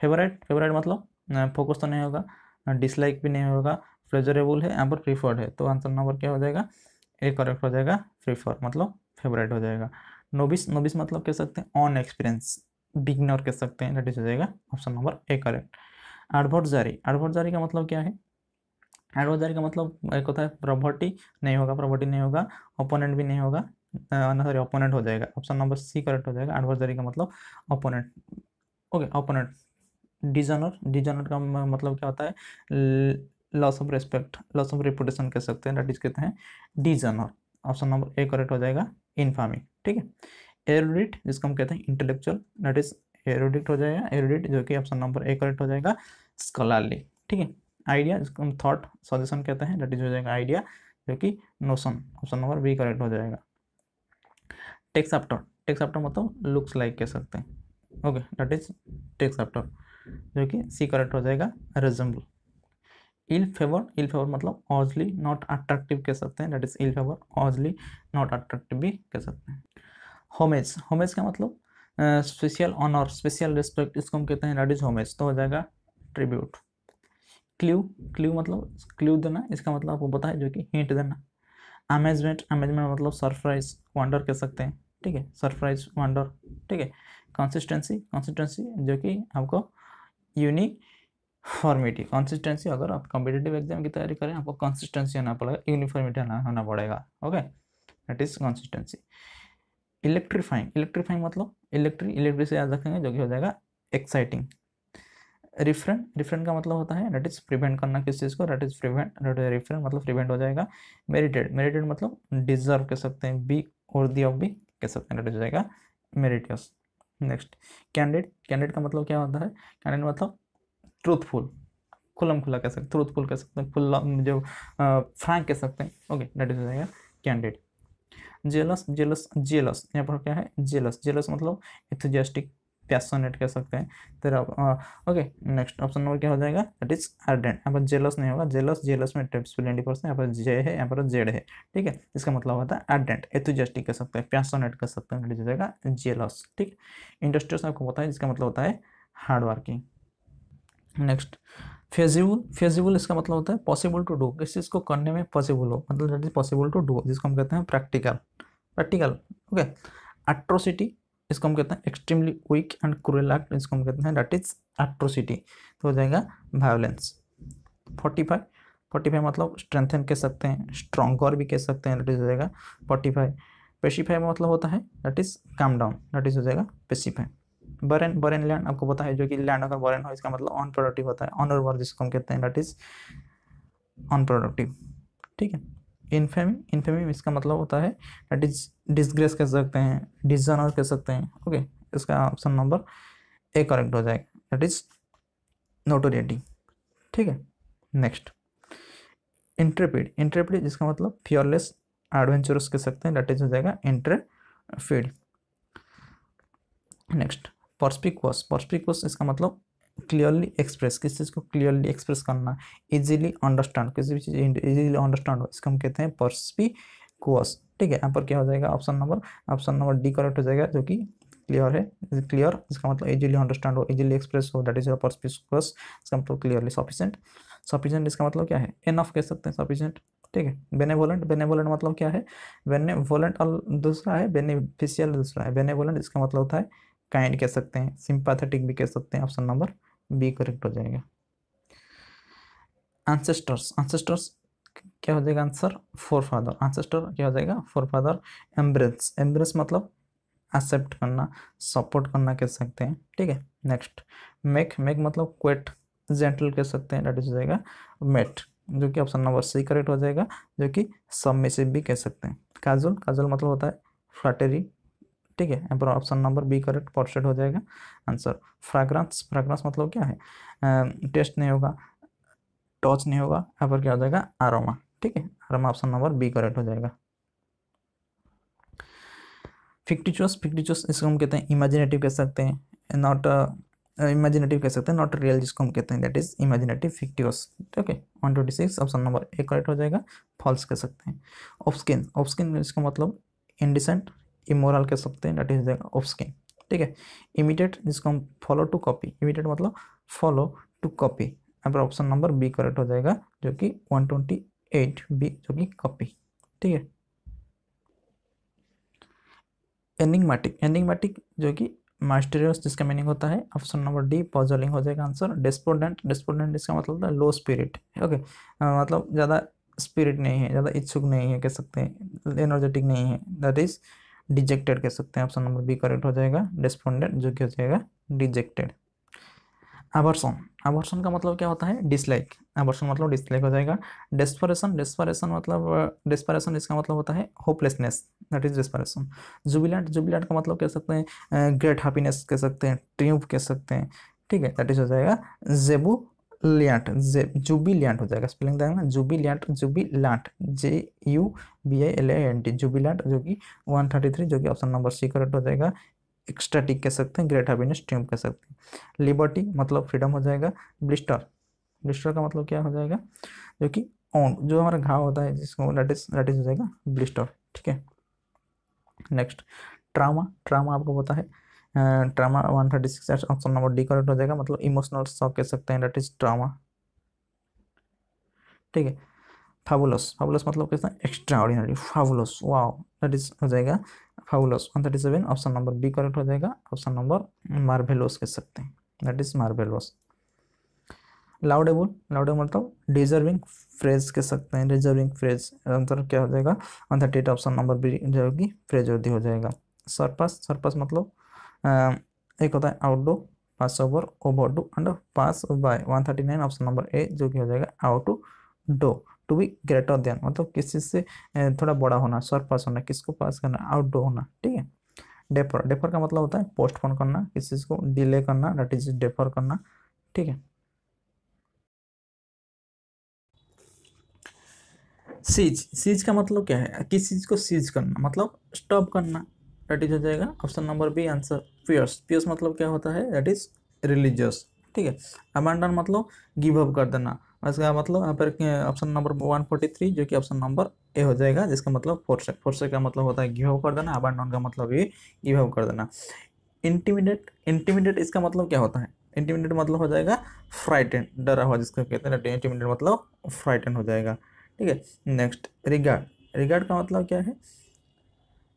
फेवरेट, फेवरेट मतलब फोकस तो नहीं होगा, डिसलाइक भी नहीं होगा, प्लेजरेबल है, यहाँ पर प्रीफर्ड है, तो आंसर नंबर क्या हो जाएगा, ए करेक्ट हो जाएगा, प्रीफर मतलब फेवरेट हो जाएगा। नोबिस, नोबिस मतलब कह सकते हैं ऑन एक्सपीरियंस, बिगनर कह सकते हैं, दैट इज हो जाएगा option number A correct. Adversary, adversary का मतलब क्या है, एडवर्सरी का मतलब एक होता है प्रॉपर्टी, नहीं होगा, प्रॉपर्टी नहीं होगा, ओपोनेंट भी नहीं होगा, सॉरी ओपोनेंट हो जाएगा, ऑप्शन नंबर सी करेक्ट हो जाएगा। एडवर्सरी का मतलब opponent, okay opponent. Dishonoured, dishonoured का मतलब क्या होता है, loss of respect, loss of reputation कह सकते हैं, दैट इज कहते हैं dishonoured, option number A correct हो जाएगा, इनफामी, ठीक है। एरुडिट जिसको हम कहते हैं इंटेलेक्चुअल, दैट इज एरुडिट हो जाएगा, एरुडिट जो कि ऑप्शन नंबर ए करेक्ट हो जाएगा, स्कॉलरली, ठीक है। आइडिया जिसको हम थॉट सजेशन कहते हैं, दैट इज हो जाएगा आइडिया, जो कि notion, option number B correct हो जाएगा। टेक्स आफ्टर, टेक्स आफ्टर मतलब लुक्स लाइक कह सकते हैं, okay that is takes after, जो कि सी करेक्ट हो जाएगा, resemble. Ill favour, ill favour मतलब ऑजली नॉट अट्रैक्टिव कह सकते हैं, that is ill favour, ugly not attractive भी कह सकते हैं। होमेज, होमेज का मतलब स्पेशल ऑनर, स्पेशल रिस्पेक्ट, इसको हम कहते हैं, दैट इज होमेज, तो हो जाएगा ट्रिब्यूट। क्ल्यू, क्ल्यू मतलब क्ल्यू देना, इसका मतलब आपको पता है जो कि हिंट देना। अमेजमेंट, अमेजमेंट मतलब सरप्राइज, वंडर कह सकते हैं, ठीक है, सरप्राइज वंडर, ठीक है। कंसिस्टेंसी, कंसिस्टेंसी जो कि आपको यूनिफॉर्मिटी, कंसिस्टेंसी, अगर आप कॉम्पिटिटिव एग्जाम की तैयारी करें आपको कंसिस्टेंसी होना पड़ेगा, यूनिफॉर्मिटी होना पड़ेगा, okay that is consistency. Electrifying, electrifying मतलब इलेक्ट्रिक से याद रखेंगे, जो कि हो जाएगा एक्साइटिंग। रिफ्रेंट, रिफ्रेंट का मतलब होता है दैट इज प्रिवेंट करना किस चीज़ को, दैट इज प्रिवेंट, रिफ्रेंट मतलब प्रिवेंट हो जाएगा। मेरिटेड, मेरिटेड मतलब डिजर्व कह सकते हैं, बी वर्दी ऑफ भी कह सकते हैं, दैट इज हो जाएगा मेरिटियस। नेक्स्ट कैंडिड, कैंडिड का मतलब क्या होता है, कैंडिड मतलब ट्रूथफुल, खुल्लम खुला कह सकते हैं, ट्रूथफुल कह सकते हैं, खुला जो फ्रैंक कह सकते हैं, ओके दैट इज हो जाएगा कैंडिड। जेलस, जेलस, जेलस यहाँ पर क्या है, जेलस, जेलस मतलब एंथुसियास्टिक, पैशनेट कह सकते हैं तेरा, ओके। नेक्स्ट ऑप्शन नंबर क्या हो जाएगा, दैट इज अर्डेंट, यहाँ पर जेलस नहीं होगा, जेलस, जेलस में स्पेलिंग डिफरेंस है, यहाँ पर जे है, यहाँ पर जेड है, ठीक है, इसका मतलब होता है अर्डेंट, एंथुसियास्टिक कह सकते हैं, पैशनेट कह सकते हैं, दैट हो जाएगा जेलस, ठीक। इंडस्ट्रियस आपको पता है जिसका मतलब होता है hard working. Next feasible, feasible इसका मतलब होता है पॉसिबल टू डू, किस चीज़ को करने में पॉसिबल हो, मतलब that is possible to do, जिसको हम कहते हैं प्रैक्टिकल, प्रैक्टिकल, ओके। एट्रोसिटी, इसको हम कहते हैं extremely weak and cruel act, इसको हम कहते हैं दैट इज एट्रोसिटी, तो हो जाएगा वायलेंस। 45, 45 मतलब स्ट्रेंथन कह सकते हैं, स्ट्रॉन्गर भी कह सकते हैं, दैट इज हो जाएगा 45। पेसिफाई मतलब होता है that is calm down, that is हो जाएगा पेसिफाई। बरेन, बरेन लैंड आपको पता है जो कि लैंड अगर बरेन हो इसका मतलब अनप्रोडक्टिव होता है, अनउर्वर जिसको हम कहते हैं दैट इज अनप्रोडक्टिव, ठीक है। इनफेमी, इनफेमी इसका मतलब होता है दैट इज डिसग्रेस कह सकते हैं, डिसऑनर कह सकते हैं, ओके इसका ऑप्शन नंबर ए करेक्ट हो जाएगा, दैट इज नोटोरिटी, ठीक है। नेक्स्ट इंट्रेपिड, इंट्रेपिड जिसका मतलब फियरलेस, एडवेंचरस कह सकते हैं, दैट इज हो जाएगा इंट्रेपिड। नेक्स्ट पर्सपिकुअस, पर्सपिकुअस इसका मतलब क्लियरली एक्सप्रेस, किस चीज़ को क्लियरली एक्सप्रेस करना, इजीली अंडरस्टैंड, किसी भी चीज़ इजीली अंडरस्टैंड हो, इसको हम कहते हैं पर्सपिकुअस, ठीक है। यहाँ पर क्या हो जाएगा ऑप्शन नंबर डी करेक्ट हो जाएगा, जो कि क्लियर है, क्लियर इसका मतलब इजीली अंडरस्टैंड हो, इजीली एक्सप्रेस हो, दैट इज पर्सपिकुअस, इसका मतलब क्लियरली। सफिशिएंट, सफिशिएंट इसका मतलब क्या है, एनफ कह सकते हैं सफिशिएंट, ठीक है। बेनेवोलेंट, बेनेवोलेंट मतलब क्या है, बेनेवोलेंट और दूसरा है बेनिफिशियल, दूसरा है बेनेवोलेंट, इसका मतलब होता है काइंड कह सकते हैं, सिंपैथेटिक भी कह सकते हैं, ऑप्शन नंबर बी करेक्ट हो जाएगा। एंसेस्टर्स, एंसेस्टर्स क्या हो जाएगा आंसर, फोर फादर, एंसेस्टर क्या हो जाएगा फोर फादर। एम्ब्रेस, एम्ब्रेस मतलब एक्सेप्ट करना, सपोर्ट करना कह सकते हैं, ठीक है। नेक्स्ट मेक, मेक मतलब क्वेट, जेंटल कह सकते हैं, दैट इज हो जाएगा मेट, जो कि ऑप्शन नंबर सी करेक्ट हो जाएगा, जो कि सबमिसिव भी कह सकते हैं। काजुअल, काजुअल मतलब होता है फ्लैटरी, ठीक है, यहाँ पर option number B correct percent हो जाएगा आंसर। फ्रेग्रेंस, फ्रेग्रेंस मतलब क्या है, टेस्ट नहीं होगा, टच नहीं होगा, यहाँ पर क्या हो जाएगा अरोमा, ठीक है, aroma option number B correct हो जाएगा। फिक्टिचुअस, फिक्टिचुअस इसको हम कहते हैं इमेजिनेटिव कह सकते हैं, नॉट इमेजिनेटिव कह सकते हैं, नॉट रियल जिसको हम कहते हैं that is imaginative fictitious. Okay 126 option number A correct हो जाएगा, फॉल्स कह सकते हैं। ऑफस्किन, ऑफस्किन इसका मतलब इंडिसेंट इमोरल कह सकते हैं, दैट इज हो जाएगा ऑफस्किन। ठीक है। इमिटेट जिसको हम फॉलो टू कॉपी, इमिटेट मतलब फॉलो टू कॉपी, यहाँ पर ऑप्शन नंबर बी करेक्ट हो जाएगा जो कि 128 बी जो कि कॉपी। ठीक है। एनिग्मेटिक, एनिग्मेटिक जो कि मास्टरियस जिसका मीनिंग होता है ऑप्शन नंबर डी पॉजलिंग हो जाएगा आंसर। डेस्पोडेंट, डेस्पोडेंट इसका मतलब होता है लो स्पिरिट। ओके मतलब ज़्यादा स्पिरिट नहीं है, ज़्यादा इच्छुक नहीं है कह सकते हैं, एनर्जेटिक नहीं है, दैट इज डिजेक्टेड कह सकते हैं। ऑप्शन नंबर बी करेक्ट हो जाएगा डेस्पोडेंट जो कि हो जाएगा डिजेक्टेड। आवर्सन, आवर्सन का मतलब क्या होता है डिसलाइक, आवर्सन मतलब डिसलाइक हो जाएगा। डेस्परेशन, डेस्परेशन मतलब डेस्परेशन इसका मतलब होता है hopelessness, that is desperation. Jubilant, Jubilant का मतलब कह सकते हैं ग्रेट हैप्पीनेस कह सकते हैं, ट्रिम्फ कह सकते हैं। ठीक है, दैट इज हो जाएगा जेबुलियांट, जुबिलियांट हो जाएगा, स्पेलिंग देना जुबिलियांट, जुबिलांट JUBILANT जुबिलेंट जो कि 133 जो कि ऑप्शन नंबर सी करेक्ट हो जाएगा। एक्सटेटिक कह सकते हैं, ग्रेट हैप्पीनेस ट्रिम्फ कह सकते हैं। लिबर्टी मतलब फ्रीडम हो जाएगा। ब्लिस्टर, ब्लिस्टर का मतलब क्या हो जाएगा जो कि ऑन, जो हमारा घाव होता है जिसको दैट इज हो जाएगा ब्लिस्टर। ठीक है। नेक्स्ट ट्रामा, ट्रामा आपको पता है trauma 136 option number D correct हो जाएगा, मतलब इमोशनल शॉक कह सकते हैं, दैट इज ट्रामा। ठीक है। फाबुलस, फाबुलस मतलब कैसा extraordinary, fabulous wow, that is हो जाएगा fabulous 137 option number B correct हो जाएगा। ऑप्शन नंबर मार्वेलस कह सकते हैं, that is marvellous. Laudable, laudable मतलब डिजर्विंग फ्रेज कह सकते हैं, डिजर्विंग फ्रेज आंसर क्या हो जाएगा 138 ऑप्शन नंबर बी जो कि फ्रेजवर्दी हो जाएगा। सरपास, सरपास मतलब एक होता है outdo, pass over, over do and pass by 139 option number A जो कि हो जाएगा out to do. To be greater than मतलब किसी से थोड़ा बड़ा होना, सरपास होना, किसको पास करना, आउट डो होना। ठीक है। डेफर, डेफर का मतलब होता है पोस्टपोन करना, किसी चीज को डिले करना, दैट इज डेफर करना। ठीक है। सीज, सीज का मतलब क्या है, किसी चीज को सीज करना मतलब स्टॉप करना, दैट इज हो जाएगा option number B answer. Pierce, pierce मतलब क्या होता है दैट इज रिलीजियस। ठीक है। अबैंडन मतलब गिव अप कर देना, इसका मतलब यहाँ पर ऑप्शन नंबर 143 जो कि ऑप्शन नंबर ए हो जाएगा, जिसका मतलब फोर्सेक, फोर्सेक का मतलब होता है गिव अप कर देना, अबैंडन का मतलब ये गिव अप कर देना। इंटिमिडेट, इंटिमिडेट इसका मतलब क्या होता है, इंटिमिडेट मतलब हो जाएगा फ्राइटेन, डरा हुआ जिसको कहते हैं, इंटिमिडेट मतलब फ्राइटेन हो जाएगा। ठीक है। नेक्स्ट रिगार्ड, रिगार्ड का मतलब क्या है,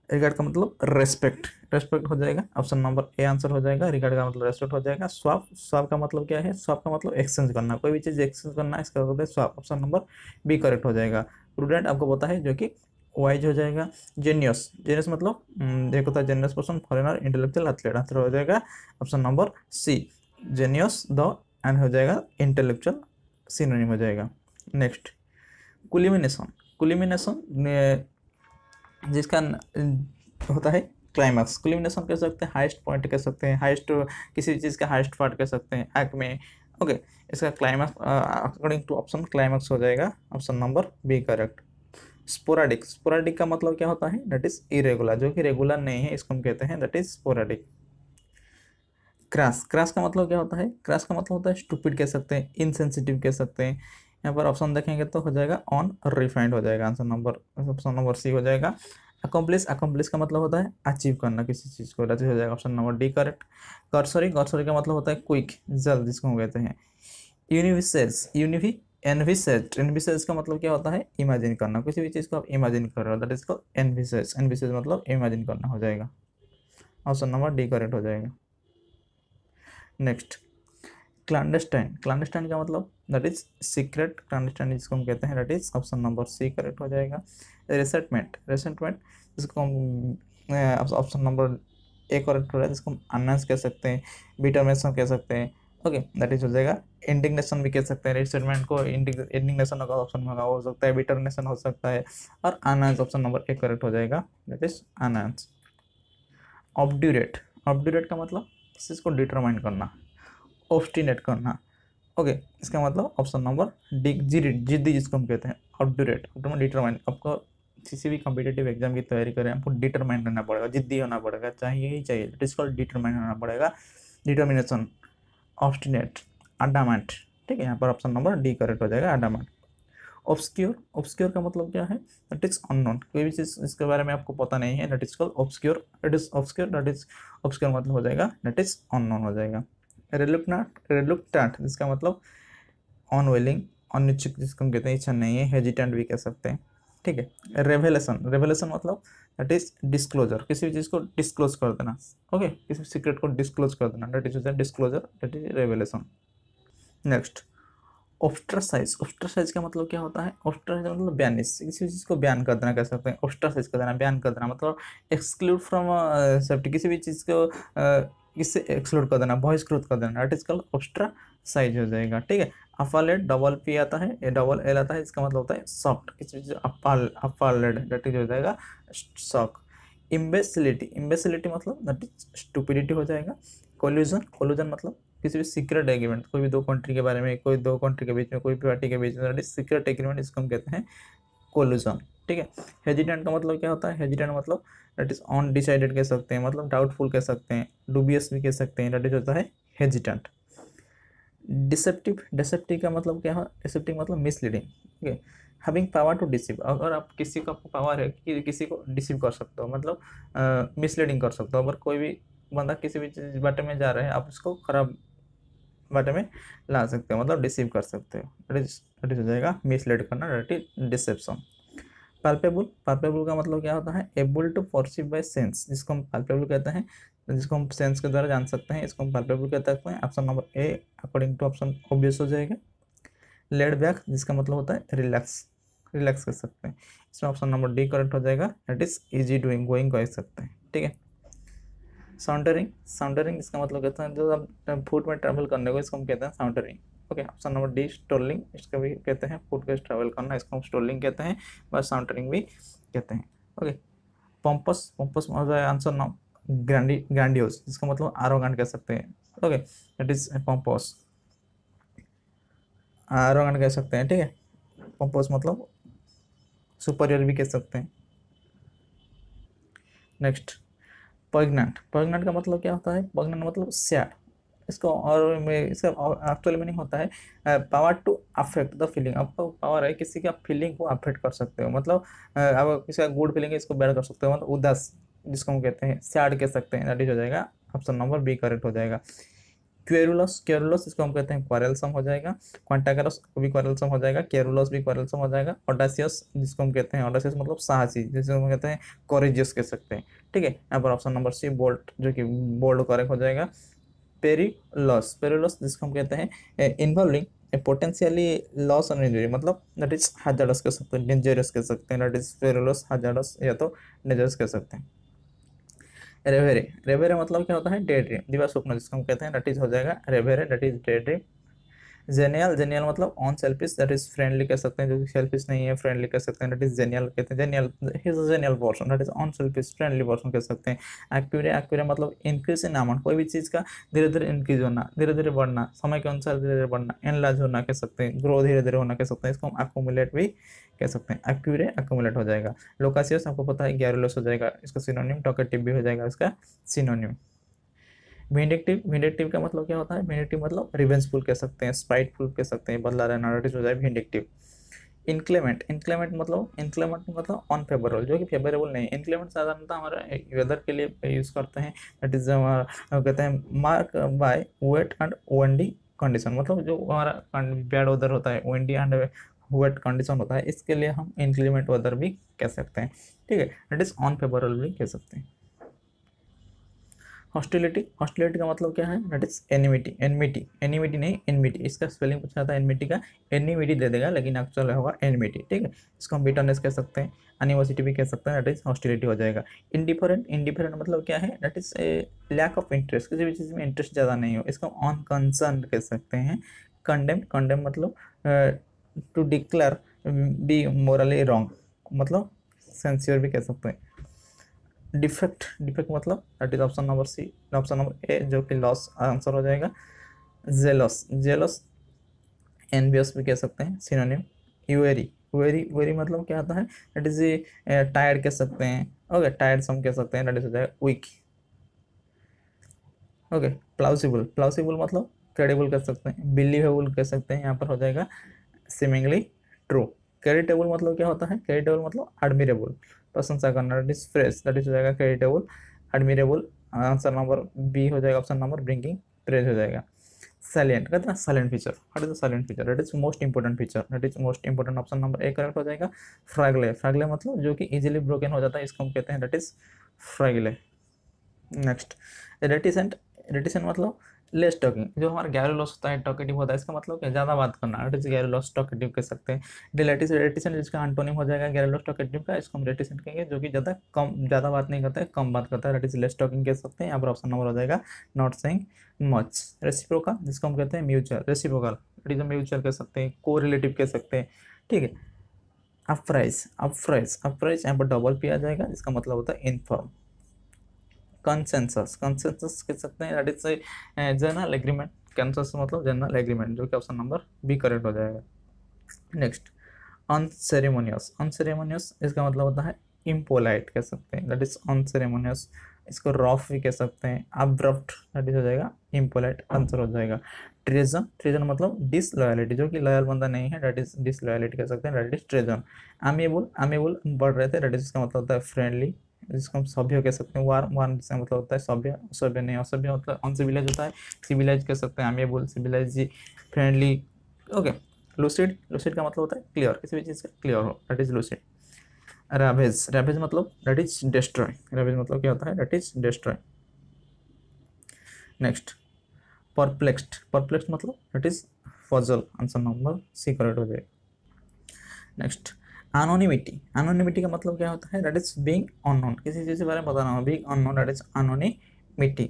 रिगार्ड का मतलब रेस्पेक्ट, रेस्पेक्ट हो जाएगा, ऑप्शन नंबर ए आंसर हो जाएगा, रिगार्ड का मतलब रेस्पेक्ट हो जाएगा। स्वैप, स्वैप का मतलब क्या है, स्वैप का मतलब एक्सचेंज करना, कोई भी चीज़ एक्सचेंज करना, इसका होता है swap, option number B correct हो जाएगा। प्रूडेंट आपको पता है जो कि वाइज हो जाएगा। जेनियस, जेनियस मतलब एक होता है genius person, foreigner, intellectual, athlete, answer हो जाएगा option number C genius the end हो जाएगा इंटेलेक्चुअल सिनोनिम हो जाएगा। नेक्स्ट कुलिमिनेशन, कुलिमिनेशन जिसका होता है क्लाइमैक्स, कुलिमिनेशन कह सकते हैं, हाईएस्ट पॉइंट कह सकते हैं, हाईएस्ट किसी चीज़ का हाईएस्ट पार्ट कह सकते हैं एक्ट में। ओके इसका climax according to option climax हो जाएगा, option number B correct. Sporadic, sporadic का मतलब क्या होता है दैट इज इरेगुलर, जो कि रेगुलर नहीं है इसको हम कहते हैं that is sporadic. Crash, crash का मतलब क्या होता है, क्रैश का मतलब होता है स्टूपिड कह सकते हैं, इनसेंसिटिव कह सकते हैं। यहाँ पर ऑप्शन देखेंगे तो हो जाएगा ऑन रिफाइंड हो जाएगा, answer number option number C हो जाएगा। अकम्प्लिश, अकम्प्लिश का मतलब होता है अचीव करना किसी चीज़ को, दैट हो जाएगा option number D correct. Cursory, cursory का मतलब होता है क्विक, जल्द जिसको हम कहते हैं। यूनिविसेज, यूनिवी एनविसेज, एनविसेज का मतलब क्या होता है इमेजिन करना, किसी भी चीज़ को आप इमेजिन कर रहे हो that is called envisages, envisages मतलब इमेजिन करना हो जाएगा, ऑप्शन नंबर डी करेक्ट हो जाएगा। नेक्स्ट क्लैंडस्टाइन, क्लैंडस्टाइन का मतलब दैट इज सीक्रेट, क्लैंडस्टाइन जिसको हम कहते हैं that is option number C correct हो जाएगा। रिसेंटमेंट, रिसेंटमेंट जिसको हम ऑप्शन नंबर ए करेक्ट हो रहा है, जिसको हम अननेस कह सकते हैं, बिटरनेशन कह सकते हैं। ओके दैट इज हो जाएगा। इंडिग्नेशन भी कह सकते हैं, रिसेंटमेंट को इंडिग्नेशन का ऑप्शन में हो सकता है, बिटरनेशन हो सकता है, और अननेस ऑप्शन नंबर ए करेक्ट हो जाएगा, दैट इज अननेस। ऑब्ड्यूरेट, ऑब्ड्यूरेट का मतलब किसी चीज़ को डिटरमाइन करना, ऑब्स्टिनेट करना। ओके इसका मतलब ऑप्शन नंबर डी जिद्दी जिसको हम कहते हैं ऑब्ड्यूरेट, डिटरमाइन आपको किसी भी कॉम्पिटिटिव एग्जाम की तैयारी करें आपको डिटरमाइंड रहना पड़ेगा, जिद्दी होना पड़ेगा, चाहिए ही चाहिए, इट इज कॉल्ड डिटरमाइंड होना पड़ेगा, डिटर्मिनेशन, ऑब्स्टिनेट, अडामेंट। ठीक है, यहाँ पर ऑप्शन नंबर डी करेक्ट हो जाएगा, अडामेंट। ऑब्सक्योर, ऑब्सक्योर का मतलब क्या है, दैट इज अननोन, कोई भी चीज इसके बारे में आपको पता नहीं है, that is called obscure, it is obscure, that is obscure मतलब हो जाएगा दैट इज अननोन हो जाएगा। रिलुक्टेंट, रिलुक्टेंट जिसका मतलब अनविलिंग, अनिच्छुक जिसको हम कहते हैं, इच्छा नहीं है, हेजिटेंट भी कह सकते हैं। ठीक है, रेवलेशन, रेवलेशन मतलब दैट इज डिस्क्लोजर, किसी भी चीज को डिस्क्लोज कर देना, ओके, किसी सीक्रेट को डिस्क्लोज कर देना, that is disclosure, that is revelation. Next, ostracise, ostracise का मतलब क्या होता है, ऑस्ट्रासाइज मतलब बैनिश, किसी चीज को बयान कर देना कह सकते हैं, ऑस्ट्रासाइज कर देना, बयान कर देना मतलब एक्सक्लूड फ्रॉम सेफ्टी, किसी भी चीज को इससे एक्सक्लूड कर देना, बहिष्कृत कर देना, दैट इज कॉल्ड ऑस्ट्रासाइज हो जाएगा। ठीक है, अफालेड, डबल पी आता है, ए डबल एल आता है, इसका मतलब होता है सॉफ्ट, किसी चीज अफालेड दैट इज हो जाएगा शॉक। इम्बेसिलिटी, इम्बेसिलिटी मतलब दैट इज स्टुपिडिटी हो जाएगा। कोल्यूजन, कोल्यूजन मतलब किसी भी सीक्रेट एग्रीमेंट, कोई भी दो कंट्री के बारे में, कोई दो कंट्री के बीच में, कोई पार्टी के बीच में सीक्रेट एग्रीमेंट, इसको हम कहते हैं कोल्यूजन। ठीक है, हेजिटेंट का मतलब क्या होता है, हेजिटेंट मतलब दैट इज अनडिसाइडेड कह सकते हैं, मतलब डाउटफुल कह सकते हैं, डूबियस भी कह सकते हैं, दैट इज होता है हेजिटेंट। डिसेप्टिव, डिसेप्टिव का मतलब क्या है, डिसेप्टिव मतलब मिसलीडिंग। ठीक है, हैविंग पावर टू डिसीव, अगर आप किसी का आपको पावर है कि किसी को डिसीव कर सकते हो, मतलब मिसलीडिंग कर सकते हो, अगर कोई भी बंदा किसी भी चीज बाटे में जा रहा है, आप उसको खराब बाटे में ला सकते हो, मतलब डिसीव कर सकते हो, दैट इज हो जाएगा मिसलीड करना, that is deception. Palpable, palpable का मतलब क्या होता है, able to perceive by sense, जिसको हम पाल्पेबल कहते हैं, जिसको हम सेंस के द्वारा जान सकते हैं, इसको हम पाल्पेबल कहते हैं। Option number A according to option obvious हो जाएगा। लेड बैक, जिसका मतलब होता है रिलैक्स, रिलैक्स कर सकते हैं, इसमें ऑप्शन नंबर डी करेक्ट हो जाएगा, that is easy doing, going कह सकते हैं। ठीक है, साउंडरिंग, साउंडरिंग इसका मतलब कहते हैं जो आप फुट में ट्रैवल करने को, इसको हम कहते हैं sauntering. Okay, option number D strolling, इसका भी कहते हैं फुट के ट्रैवल करना, इसको हम स्टोलिंग कहते हैं, बस साउंडरिंग भी कहते हैं। Okay, pampas, pampas answer now grandiose, इसका मतलब आरोगेंट कह सकते हैं। ओके, दैट इज पंपस, आरोगेंट कह सकते हैं। ठीक है, पंपस मतलब सुपरियर भी कह सकते हैं। नेक्स्ट, पगनेंट, पगनेंट का मतलब क्या होता है, पगनेंट मतलब सैड, इसको और में इसका एक्चुअल मीनिंग होता है power to affect the feeling, आपको पावर है किसी का फीलिंग को अफेक्ट कर सकते हो, मतलब अब किसी का गुड फीलिंग है इसको बैड कर सकते हो, मतलब उदास जिसको हम कहते हैं सैड कह सकते हैं, दैट इज हो जाएगा ऑप्शन नंबर बी करेक्ट हो जाएगा। क्वेरुलस, क्वेरुलस इसको हम कहते हैं क्वारलसम हो जाएगा, क्वांटागरस भी क्वारलसम हो जाएगा, क्वेरुलस भी क्वारलसम हो जाएगा। ऑडासियस जिसको हम कहते हैं, ऑडासियस मतलब साहसी, जिसको हम कहते हैं कोरेजियस कह सकते हैं। ठीक है, यहाँ पर ऑप्शन नंबर सी बोल्ट, जो कि बोल्ड करेक्ट हो जाएगा। पेरिलस, पेरिलस जिसको हम कहते हैं इन्वॉल्विंग ए पोटेंशियली लॉस और इंजरी, मतलब दैट इज हैजर्डस कह सकते हैं, डेंजरस कह सकते हैं, दैट इज पेरिलस, हैजर्डस या तो डेंजरस कह सकते हैं। रेवेरे, रेवेरे मतलब क्या होता है, डे ड्रीम, दिवा स्वप्न जिसको हम कहते हैं, दैट इज हो जाएगा reverie, that is daydream. Genial, genial मतलब unselfish, that is friendly कह सकते हैं, जो कि सेल्फिश नहीं है फ्रेंडली कह सकते हैं, दैट इज जेनियल कहते हैं, genial his genial person, that is on selfish friendly person कह सकते हैं। एक्यूरे, एक्यूरे मतलब इंक्रीज इन अमाउंट, कोई भी चीज का धीरे धीरे इंक्रीज होना, धीरे धीरे बढ़ना, समय के अनुसार धीरे धीरे बढ़ना, एनलार्ज होना कह सकते हैं, ग्रो धीरे धीरे होना कह सकते हैं, इसको हम अक्यूमुलेट भी कह सकते हैं, एक्यूरे अक्यूमुलेट हो जाएगा। लोकासियस आपको पता है गैरुलस हो जाएगा, इसका सिनोनिम, टॉकेटिव भी हो जाएगा इसका सिनोनिम। विंडिक्टिव, विंडिक्टिव का मतलब क्या होता है, विंडिक्टिव मतलब रिवेंजफुल कह सकते हैं, स्पाइटफुल कह सकते हैं, बदला लेना, हो जाए विंडिक्टिव। इनक्लेमेंट, इनक्लेमेंट मतलब अनफेवरेबल, जो कि फेवरेबल नहीं। इनक्लेमेंट साधारणतः हमारे वेदर के लिए यूज करते हैं, दैट इज हमारा कहते हैं mark by weight and windy condition, मतलब जो हमारा बैड वेदर होता है, विंडी एंड वेट कंडीशन होता है, इसके लिए हम इनक्लेमेंट वेदर भी कह सकते हैं। ठीक है, दैट इज अनफेवरेबल भी कह सकते हैं। हॉस्टिलिटी, हॉस्टिलिटी का मतलब क्या है, दैट इज एनिमिटी, एनिमिटी, एनिमिटी नहीं एनिमिटी, इसका स्पेलिंग पूछा था एनिमिटी का, एनिमिटी दे देगा लेकिन एक्चुअल होगा एनिमिटी। ठीक है, इसको हम बिटरनेस कह सकते हैं, एनिमोसिटी भी कह सकते हैं, दैट इज हॉस्टिलिटी हो जाएगा। इंडिफरेंट, इंडिफरेंट मतलब क्या है, that is a lack of interest, किसी भी चीज़ में इंटरेस्ट ज़्यादा नहीं हो, इसको अनकंसर्न कह सकते हैं। कंडेम, कंडेम मतलब to declare be morally wrong, मतलब सेंसियर भी कह सकते हैं। डिफेक्ट, डिफेक्ट मतलब that is option number C, option number A जो कि लॉस आंसर हो जाएगा। जेलस, जेलस एनवियस भी कह सकते हैं सिनोनिम। यूएरी, वेरी वेरी मतलब क्या आता है, दैट इज टायर्ड कह सकते हैं, ओके टायर्डसम कह सकते हैं, दैट इज हो जाएगा वीक। ओके प्लाउसिबल, प्लाउसिबल मतलब क्रेडिबल कर सकते हैं, बिलीवेबल कह सकते हैं, यहाँ पर हो जाएगा सीमिंगली ट्रू। क्रेडिटेबल मतलब क्या होता है, क्रेडिटेबल मतलब एडमिरेबल, प्रशंसा करना, that is fresh, that is हो जाएगा creditable, admirable. Answer number B हो जाएगा, ऑप्शन नंबर ब्रिंगिंग प्रेज हो जाएगा। साइलेंट कहते हैं silent feature, what is the silent feature, that is most important feature, that is most important, option number A correct हो जाएगा। फ्रैगले, फ्रैगले मतलब जो कि इजीली ब्रोकन हो जाता है, इसको हम कहते हैं that is fragile. Next reticent, reticent मतलब लेस टॉकिंग, जो हमारा गैरुलॉस होता है टॉकेटिव होता है, इसका मतलब क्या, ज़्यादा बात करना, इट इज गैरुलॉस टॉकेटिव कह सकते हैं। डिलेटिस रेटिसेंट जिसका एंटोनिम हो जाएगा गैरुलॉस टॉकेटिव का, इसको हम रेटिसेंट कहेंगे, जो कि ज़्यादा बात नहीं करता है, कम बात करता है, दैट इज लेस टॉकिंग कह सकते हैं। यहाँ पर ऑप्शन नंबर हो जाएगा नॉट सेइंग मच। रेसिप्रोकल जिसको हम कहते हैं mutual, reciprocal it is mutual कह सकते हैं, को रिलेटिव कह सकते हैं, ठीक है। अपराइज, अपराइज, अपराइज यहाँ पर डबल पी आ जाएगा, जिसका मतलब होता है इनफॉर्म। कंसेंसस, कंसेंसस कह सकते हैं, that is general agreement, consensus मतलब जनरल एग्रीमेंट, जो कि ऑप्शन नंबर बी करेक्ट हो जाएगा। नेक्स्ट अनसेरेमोनियस, अनसेरेमोनियस इसका मतलब होता है इम्पोलाइट कह सकते हैं, दैट इज अनसेरेमोनियस। इसको रफ भी कह सकते हैं, अब्रप्ट, दैट इज हो जाएगा इम्पोलाइट, आंसर हो जाएगा। ट्रेजन, ट्रेजन मतलब डिसलॉयलिटी, जो कि लॉयल बंदा नहीं है, दैट इज डिसलॉयलिटी कह सकते हैं, दैट इज ट्रेजन। अमेबल, अमेबल पढ़ रहे थे, दैट इज इसका मतलब होता है फ्रेंडली, जिसको हम सभ्य कह सकते हैं। वार्म, वार्म जिसका मतलब होता है सभ्य, सभ्य नहीं, असभ्य मतलब अनसिविलाइज होता है, सिविलाइज कह सकते हैं। Amiable, civilise, friendly, okay. Lucid, lucid का मतलब होता है क्लियर, किसी भी चीज़ का क्लियर हो, that is lucid. Ravage, ravage मतलब दैट इज डिस्ट्रॉय, रैवेज मतलब क्या होता है, that is destroy. Next perplexed, perplexed मतलब that is puzzle, answer number C correct हो जाएगा। नेक्स्ट एनोनिमिटी, एनोनिमिटी का मतलब क्या होता है, दैट इज बीइंग अननोन, किसी चीज़ के बारे में बताना हो, being unknown, that is anonymity.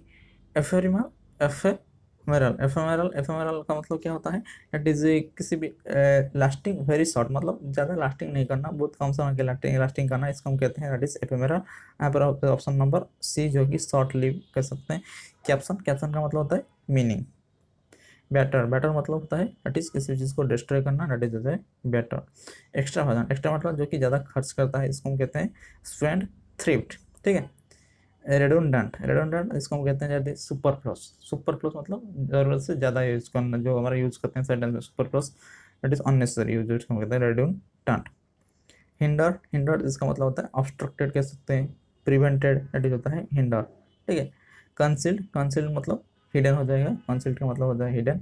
Ephemeral, ephemeral, ephemeral, ephemeral का मतलब क्या होता है, दैट इज किसी भी लास्टिंग वेरी शॉर्ट, मतलब ज़्यादा लास्टिंग नहीं करना, बहुत कम समय के लास्टिंग लास्टिंग करना, इसको हम कहते हैं दैट इज एफेमेरल। यहाँ पर ऑप्शन नंबर सी जो कि शॉर्ट लिव कह सकते हैं। कैप्शन, कैप्शन का मतलब होता है मीनिंग। बेटर, बेटर मतलब होता है दैट इज किसी चीज़ को डिस्ट्रॉय करना, दैट इज होता है बेटर। एक्स्ट्रा वर्जन, एक्स्ट्रा मतलब जो कि ज़्यादा खर्च करता है, इसको हम कहते हैं स्पेंड थ्रिफ्ट, ठीक है। रेडोंडेंट, रेडोंडेंट इसको हम कहते हैं जैसे सुपरफ्लस, सुपरफ्लस मतलब जरूरत से ज़्यादा यूज करना, जो हमारा यूज करते हैं सेंटेंस में सुपरफ्लस, दैट इज अननेसेसरी यूज, इसको हम कहते हैं रेडोंडेंट। हिंडर, हिंडर इसका मतलब होता है ऑब्स्ट्रक्टेड कह सकते हैं, प्रिवेंटेड, दैट इज होता है हिंडर, ठीक है। कंसील्ड, कंसील्ड मतलब हिडन हो जाएगा, कंसील्ड का मतलब होता है हिडन।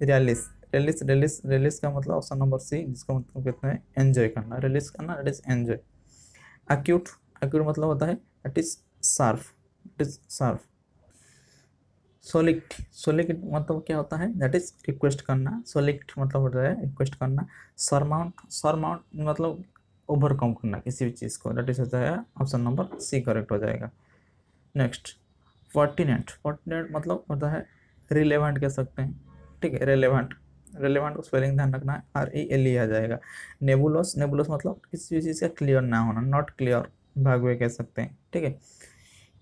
रियलिस, रिलीज, रिलीज, रिलीज का मतलब ऑप्शन नंबर सी, जिसको मतलब कहते हैं एंजॉय करना, रिलीज करना, that is enjoy. Acute, acute मतलब होता है that is sharp, that is sharp. Solicit, solicit मतलब क्या होता है, दैट इज रिक्वेस्ट करना, सोलिक्ट मतलब होता है रिक्वेस्ट करना। सरमाउंट, सरमाउंट मतलब ओवरकम करना किसी भी चीज़ को, दैट इज होता है ऑप्शन नंबर सी करेक्ट हो जाएगा। नेक्स्ट पर्टिनेंट, पर्टिनेंट मतलब होता है रिलेवेंट कह सकते हैं, ठीक है, रेलेवेंट, रेलेवेंट स्पेलिंग ध्यान रखना है, RELE आ जाएगा। नेबुलस, नेबुलस मतलब किसी चीज़ का क्लियर ना होना, नॉट क्लियर, भागवे कह सकते हैं, ठीक है।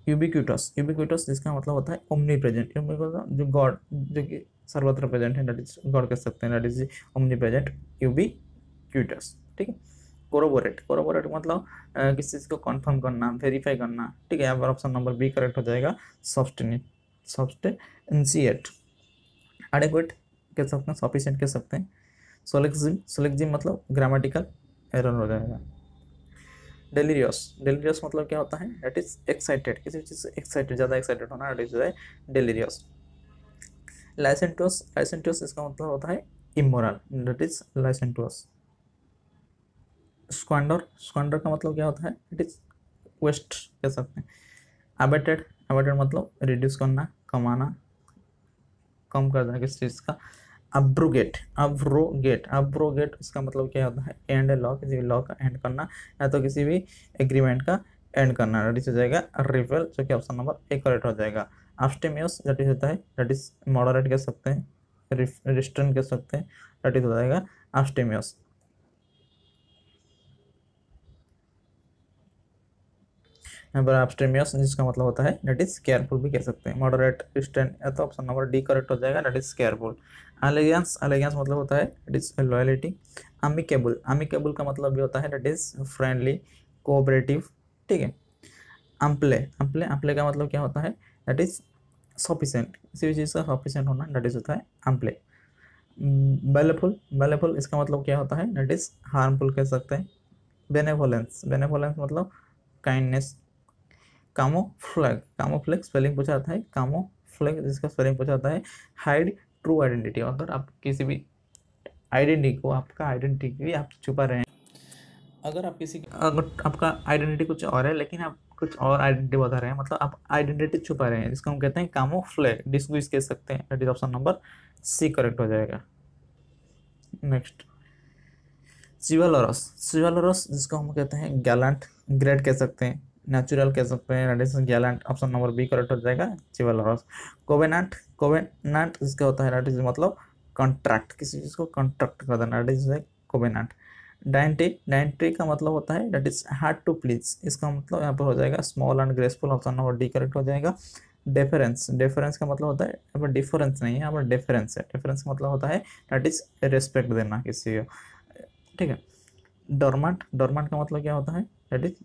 यूबिक्यूटस, यूबिक्यूटस जिसका मतलब होता है ओमनी प्रेजेंट, जो गॉड, जो कि सर्वत्र प्रेजेंट है, दैट इज गॉड कह सकते हैं, that is omni present, ubiquitous, ठीक है। कोरोबोरेट, कोरोबोरेट मतलब किसी चीज़ को कंफर्म करना, वेरीफाई करना, ठीक है। यहाँ पर ऑप्शन नंबर बी करेक्ट हो जाएगा। सब्सटेंट, सब्सटेंशिएट, एडेक्वेट कह सकते हैं, सफिशिएंट कह सकते हैं। सोलेक्जिम, सोलेक्जिम मतलब ग्रामेटिकल एरर हो जाएगा। डेलीरियस, डेलीरियस मतलब क्या होता है, दैट इज एक्साइटेड, किसी चीज़ से एक्साइटेड, ज़्यादा एक्साइटेड होना, दैट इज डेलीरियस। लाइसेंटुअस, लाइसेंटुअस इसका मतलब होता है इमोरल, दैट इज लाइसेंटुअस। स्क्वांडर, स्क्वांडर का मतलब क्या होता है, इट इज वेस्ट कह सकते हैं। अबेटेड, अबेटेड मतलब रिड्यूस करना, कमाना, कम कर देना किसी चीज़ का। अब्रोगेट, अब्रोगेट, अब्रोगेट इसका मतलब क्या होता है, एंड ए लॉ, किसी भी लॉ का एंड करना, या तो किसी भी एग्रीमेंट का एंड करना, दैट इज हो जाएगा रिपेल, जो कि ऑप्शन नंबर ए करेक्ट हो जाएगा। एब्स्टेमियस दैट इज होता है, दैट इज मॉडरेट कह सकते हैं, रिस्ट्रेंट कह सकते हैं, दैट इज हो जाएगा एब्स्टेमियस। यहाँ पर abstemious जिसका मतलब होता है दैट इज केयरफुल भी कह सकते हैं, मॉडरेट, रिस्ट्रेंट, या तो ऑप्शन नंबर डी करेक्ट हो जाएगा, that is careful. Elegance, elegance मतलब होता है that is loyalty. Amicable, amicable का मतलब भी होता है दैट इज फ्रेंडली, कोऑपरेटिव, ठीक है। अम्पले, अम्पले, अम्पले का मतलब क्या होता है दैट इज सफिशिएंट, किसी भी चीज़ का सफिशिएंट होना दैट इज होता है अम्पले। बेलेफुल, बेलेफुल इसका मतलब क्या होता है दैट इज हार्मफुल कह सकते हैं। बेनेवोलेंस, बेनेवोलेंस मतलब काइंडनेस। कामोफ्लैग, कामोफ्लैग स्पेलिंग पूछा जाता है, कामोफ्लैग जिसका स्पेलिंग पूछा जाता है हाइड ट्रू आइडेंटिटी, अगर आप किसी भी आइडेंटिटी को, आपका आइडेंटिटी आप छुपा रहे हैं, अगर आप किसी, अगर आपका आइडेंटिटी कुछ और है लेकिन आप कुछ और आइडेंटिटी बता रहे हैं, मतलब आप आइडेंटिटी छुपा रहे हैं, जिसको हम कहते हैं कामोफ्लैग, डिस्गुइज कह सकते हैं, that is option number C correct हो जाएगा। नेक्स्ट, चिवालोरस, चिवालोरस जिसको हम कहते हैं गैलेंट, ग्रेट कह सकते हैं, नेचुरल कह सकते हैं, that is gallant, option number B correct हो जाएगा, चिवालोरस। कोवेनेंट, कोवेनेंट जिसका होता है दैट इज मतलब कॉन्ट्रैक्ट, किसी चीज़ को कॉन्ट्रैक्ट कर देना, that is covenant. Dainty, dainty का मतलब होता है that is hard to please, इसका मतलब यहाँ पर हो जाएगा small and graceful, option number D correct हो जाएगा। डेफरेंस, डेफरेंस का मतलब होता है, यहाँ पर डिफरेंस नहीं है, यहाँ पर डेफरेंस है, डिफरेंस का मतलब होता है दैट इज रेस्पेक्ट देना किसी को, ठीक है। डोरमेंट, डोरमेंट का मतलब क्या होता है दैट इज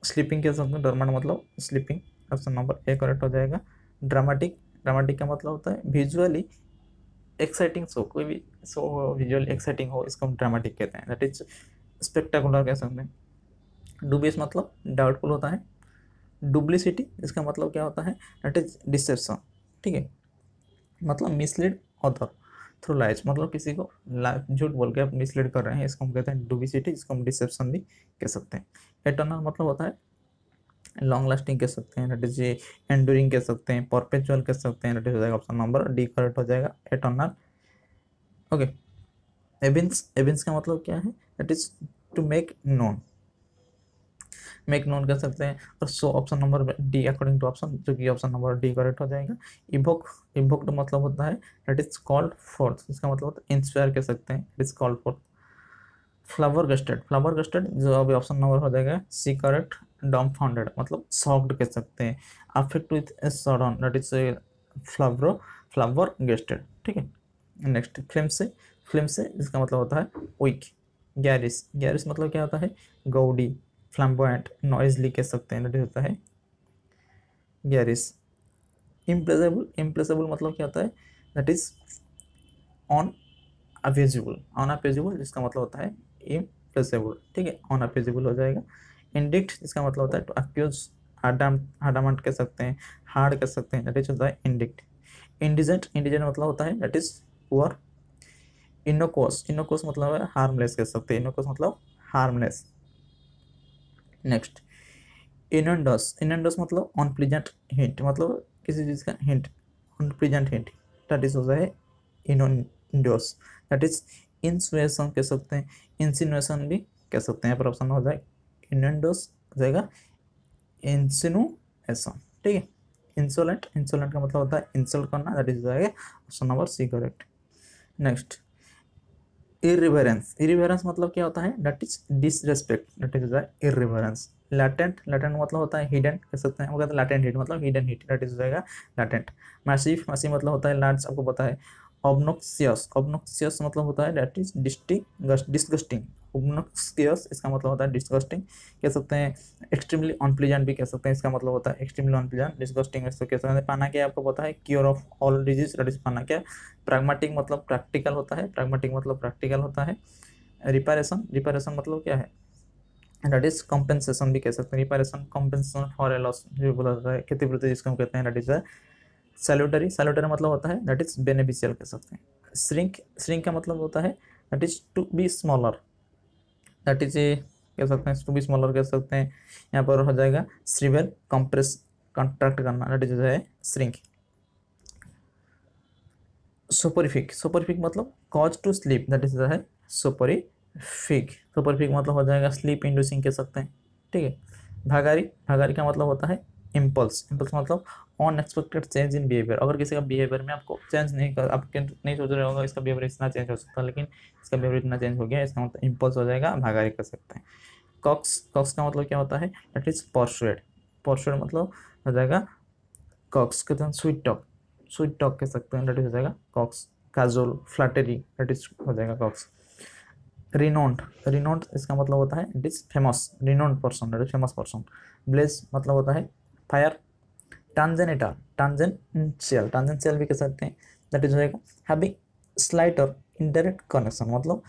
स्लीपिंग कह सकते हैं, डोरमेंट मतलब sleeping, option number A correct हो जाएगा। ड्रामेटिक, ड्रामेटिक का मतलब होता है विजुअली एक्साइटिंग शो, कोई भी शो हो विजुअली एक्साइटिंग हो, इसको हम ड्रामेटिक कहते हैं, दैट इज स्पेक्टाकुलर कह सकते हैं। डुबियस मतलब डाउटफुल होता है। डुप्लिसिटी इसका मतलब क्या होता है दैट इज डिसेप्शन, ठीक है, मतलब मिसलीड अदर थ्रू लाइज, मतलब किसी को झूठ बोल के आप मिसलीड कर रहे हैं, इसको हम कहते हैं डुबिसिटी, जिसको हम डिसेप्शन भी कह सकते हैं। एटर्नल मतलब होता है लॉन्ग लास्टिंग कह सकते हैं, दैट इज एंड्यूरिंग कह सकते हैं, परपेचुअल कह सकते हैं, दैट इज हो जाएगा ऑप्शन नंबर डी करेक्ट हो जाएगा, एटर्नल। ओके, एविंस, एविंस का मतलब क्या है that is to make known, make known कर सकते हैं। और so option number D according to option, जो कि ऑप्शन नंबर डी करेक्ट हो जाएगा। इवोक, इवोक्ड मतलब होता है दैट इज कॉल्ड फोर्थ, इसका मतलब होता है इंस्पायर कह सकते हैं, it is called fourth. Flower gazetted, flower gazetted जो अभी ऑप्शन नंबर हो जाएगा सी करेक्ट। डम्फाउंडेड मतलब शॉक्ड कह सकते हैं। Affect with a sudden that is flower, flower gazetted, ठीक है। नेक्स्ट, फिल्म से, फिल्म से इसका मतलब होता है वीक। गैरिस, गैरिस मतलब क्या होता है गौडी, फ्लैम्बोयंट, नॉइजली कह सकते हैं, दैट होता है गैरिस। इम्प्रेसेबल, इम्प्रेसेबल मतलब क्या होता है दैट इज ऑन अपेजिबल, ऑन अपेजिबल जिसका मतलब होता है इम्प्रेसेबल, ठीक है, ऑन अपेजिबल हो जाएगा। इंडिक्ट जिसका मतलब होता है टू अक्यूज, अडामंट कह सकते हैं, हार्ड कह सकते हैं, दैट इज होता है इंडिक्ट। इंडिजेंट, इंडिजेंट मतलब होता है दैट इज पुअर। इनोकोस, इनोकोस मतलब है हार्मलेस कह सकते हैं, इनोकोस मतलब हार्मलेस। नेक्स्ट, इनंडस, इनंडस मतलब अनप्लीजेंट हिंट, मतलब किसी चीज़ का hint, unpleasant hint, that is होता है इनंडस, दैट इज इंसुएशन कह सकते हैं, इंसिनुएशन भी कह सकते हैं, पर ऑप्शन हो जाए इनंडस हो जाएगा इंसिनुएशन, ठीक है। इंसोलेंट, इंसोलेंट का मतलब होता है इंसल्ट करना, दैट इज हो जाएगा option number C correct. Next, irreverence, irreverence मतलब क्या होता है that is disrespect, that is irreverence. Latent, latent मतलब होता है हिडन कह सकते हैं, वो कहते हैं लैटेंट हिट मतलब हिडन हिट, दैट इज हो जाएगा लैटेंट। मैसिव, मैसिव मतलब होता है लार्ज, आपको पता है। ऑब्नोक्सियस, ऑब्नोक्सियस मतलब होता है दैट इज डिस्गस्टिंग, ऑब्नोक्सियस इसका मतलब होता है डिस्गस्टिंग कह सकते हैं। एक्सट्रीमली अनप्लीजेंट भी कह सकते हैं, इसका मतलब होता है एक्सट्रीमली अनप्लीजेंट, डिस्गस्टिंग इसको कह सकते हैं। पाना क्या आपको पता है cure of all disease, that is पाना क्या। प्रैग्मेटिक मतलब प्रैक्टिकल होता है, प्रैग्मेटिक मतलब प्रैक्टिकल होता है। रिपेरेशन, रिपेरेशन मतलब क्या है दैट इज कॉम्पेंसेशन भी कह सकते हैं, reparation compensation for a loss जो बोला जाता है, क्षतिपूर्ति जिसको हम कहते हैं, दैट इज सैल्यूटरी, सैल्यूटरी मतलब होता है दैट इज बेनिफिशियल कह सकते हैं। श्रिंक, श्रिंक का मतलब होता है that is to be smaller, that is कह सकते हैं टू बी स्मॉलर कह सकते हैं। यहाँ पर हो जाएगा श्रिवेल, कंप्रेस, कॉन्ट्रैक्ट करना, दैट इज है श्रिंक। सोपोरिफिक, सोपोरिफिक मतलब cause to sleep, that is है सोपोरिफिक, सोपोरिफिक मतलब हो जाएगा स्लीप इंड्यूसिंग कह सकते हैं, ठीक है। भागारी, भागारी का मतलब होता है इम्पल्स, इम्पल्स मतलब अनएक्सपेक्टेड चेंज इन बिहेवियर, अगर किसी का बिहेवियर में आपको चेंज नहीं कर, आप नहीं सोच रहे होगा इसका बिहेवियर इतना चेंज हो सकता है, लेकिन इसका बिहेवियर इतना चेंज हो गया, इसका मतलब इम्पल्स हो जाएगा, भागारी कर सकते हैं। कॉक्स, कॉक्स का मतलब क्या होता है दैट इज परसुएड, परसुएड मतलब हो जाएगा कॉक्स, कहते हैं स्वीट टॉक, स्वीट टॉक कह सकते हैं, दैट इज हो जाएगा coax. Cajole, flattery, that is हो जाएगा कॉक्स। रिनोन्ड, रिनोन्ड इसका मतलब होता है it is famous, renowned person, that is famous person. Blaze मतलब होता है फायर। टांजेंटा, टांजेंशियल, टांजेंशियल भी कह सकते हैं, दैट इज हो जाएगा हैविंग स्लाइट और इनडायरेक्ट कनेक्शन, मतलब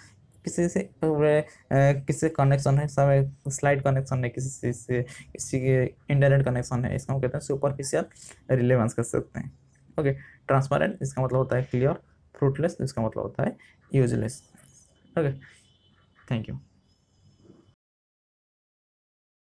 किसी से किसी से कनेक्शन है, सब स्लाइट कनेक्शन है किसी से, किसी के इनडायरेक्ट कनेक्शन है, इसका हम कहते हैं सुपरफिशियल रिलेवेंस कर सकते हैं। ओके। ट्रांसपेरेंट इसका मतलब होता है क्लियर। फ्रूटलेस इसका मतलब होता है यूजलेस। Okay, thank you.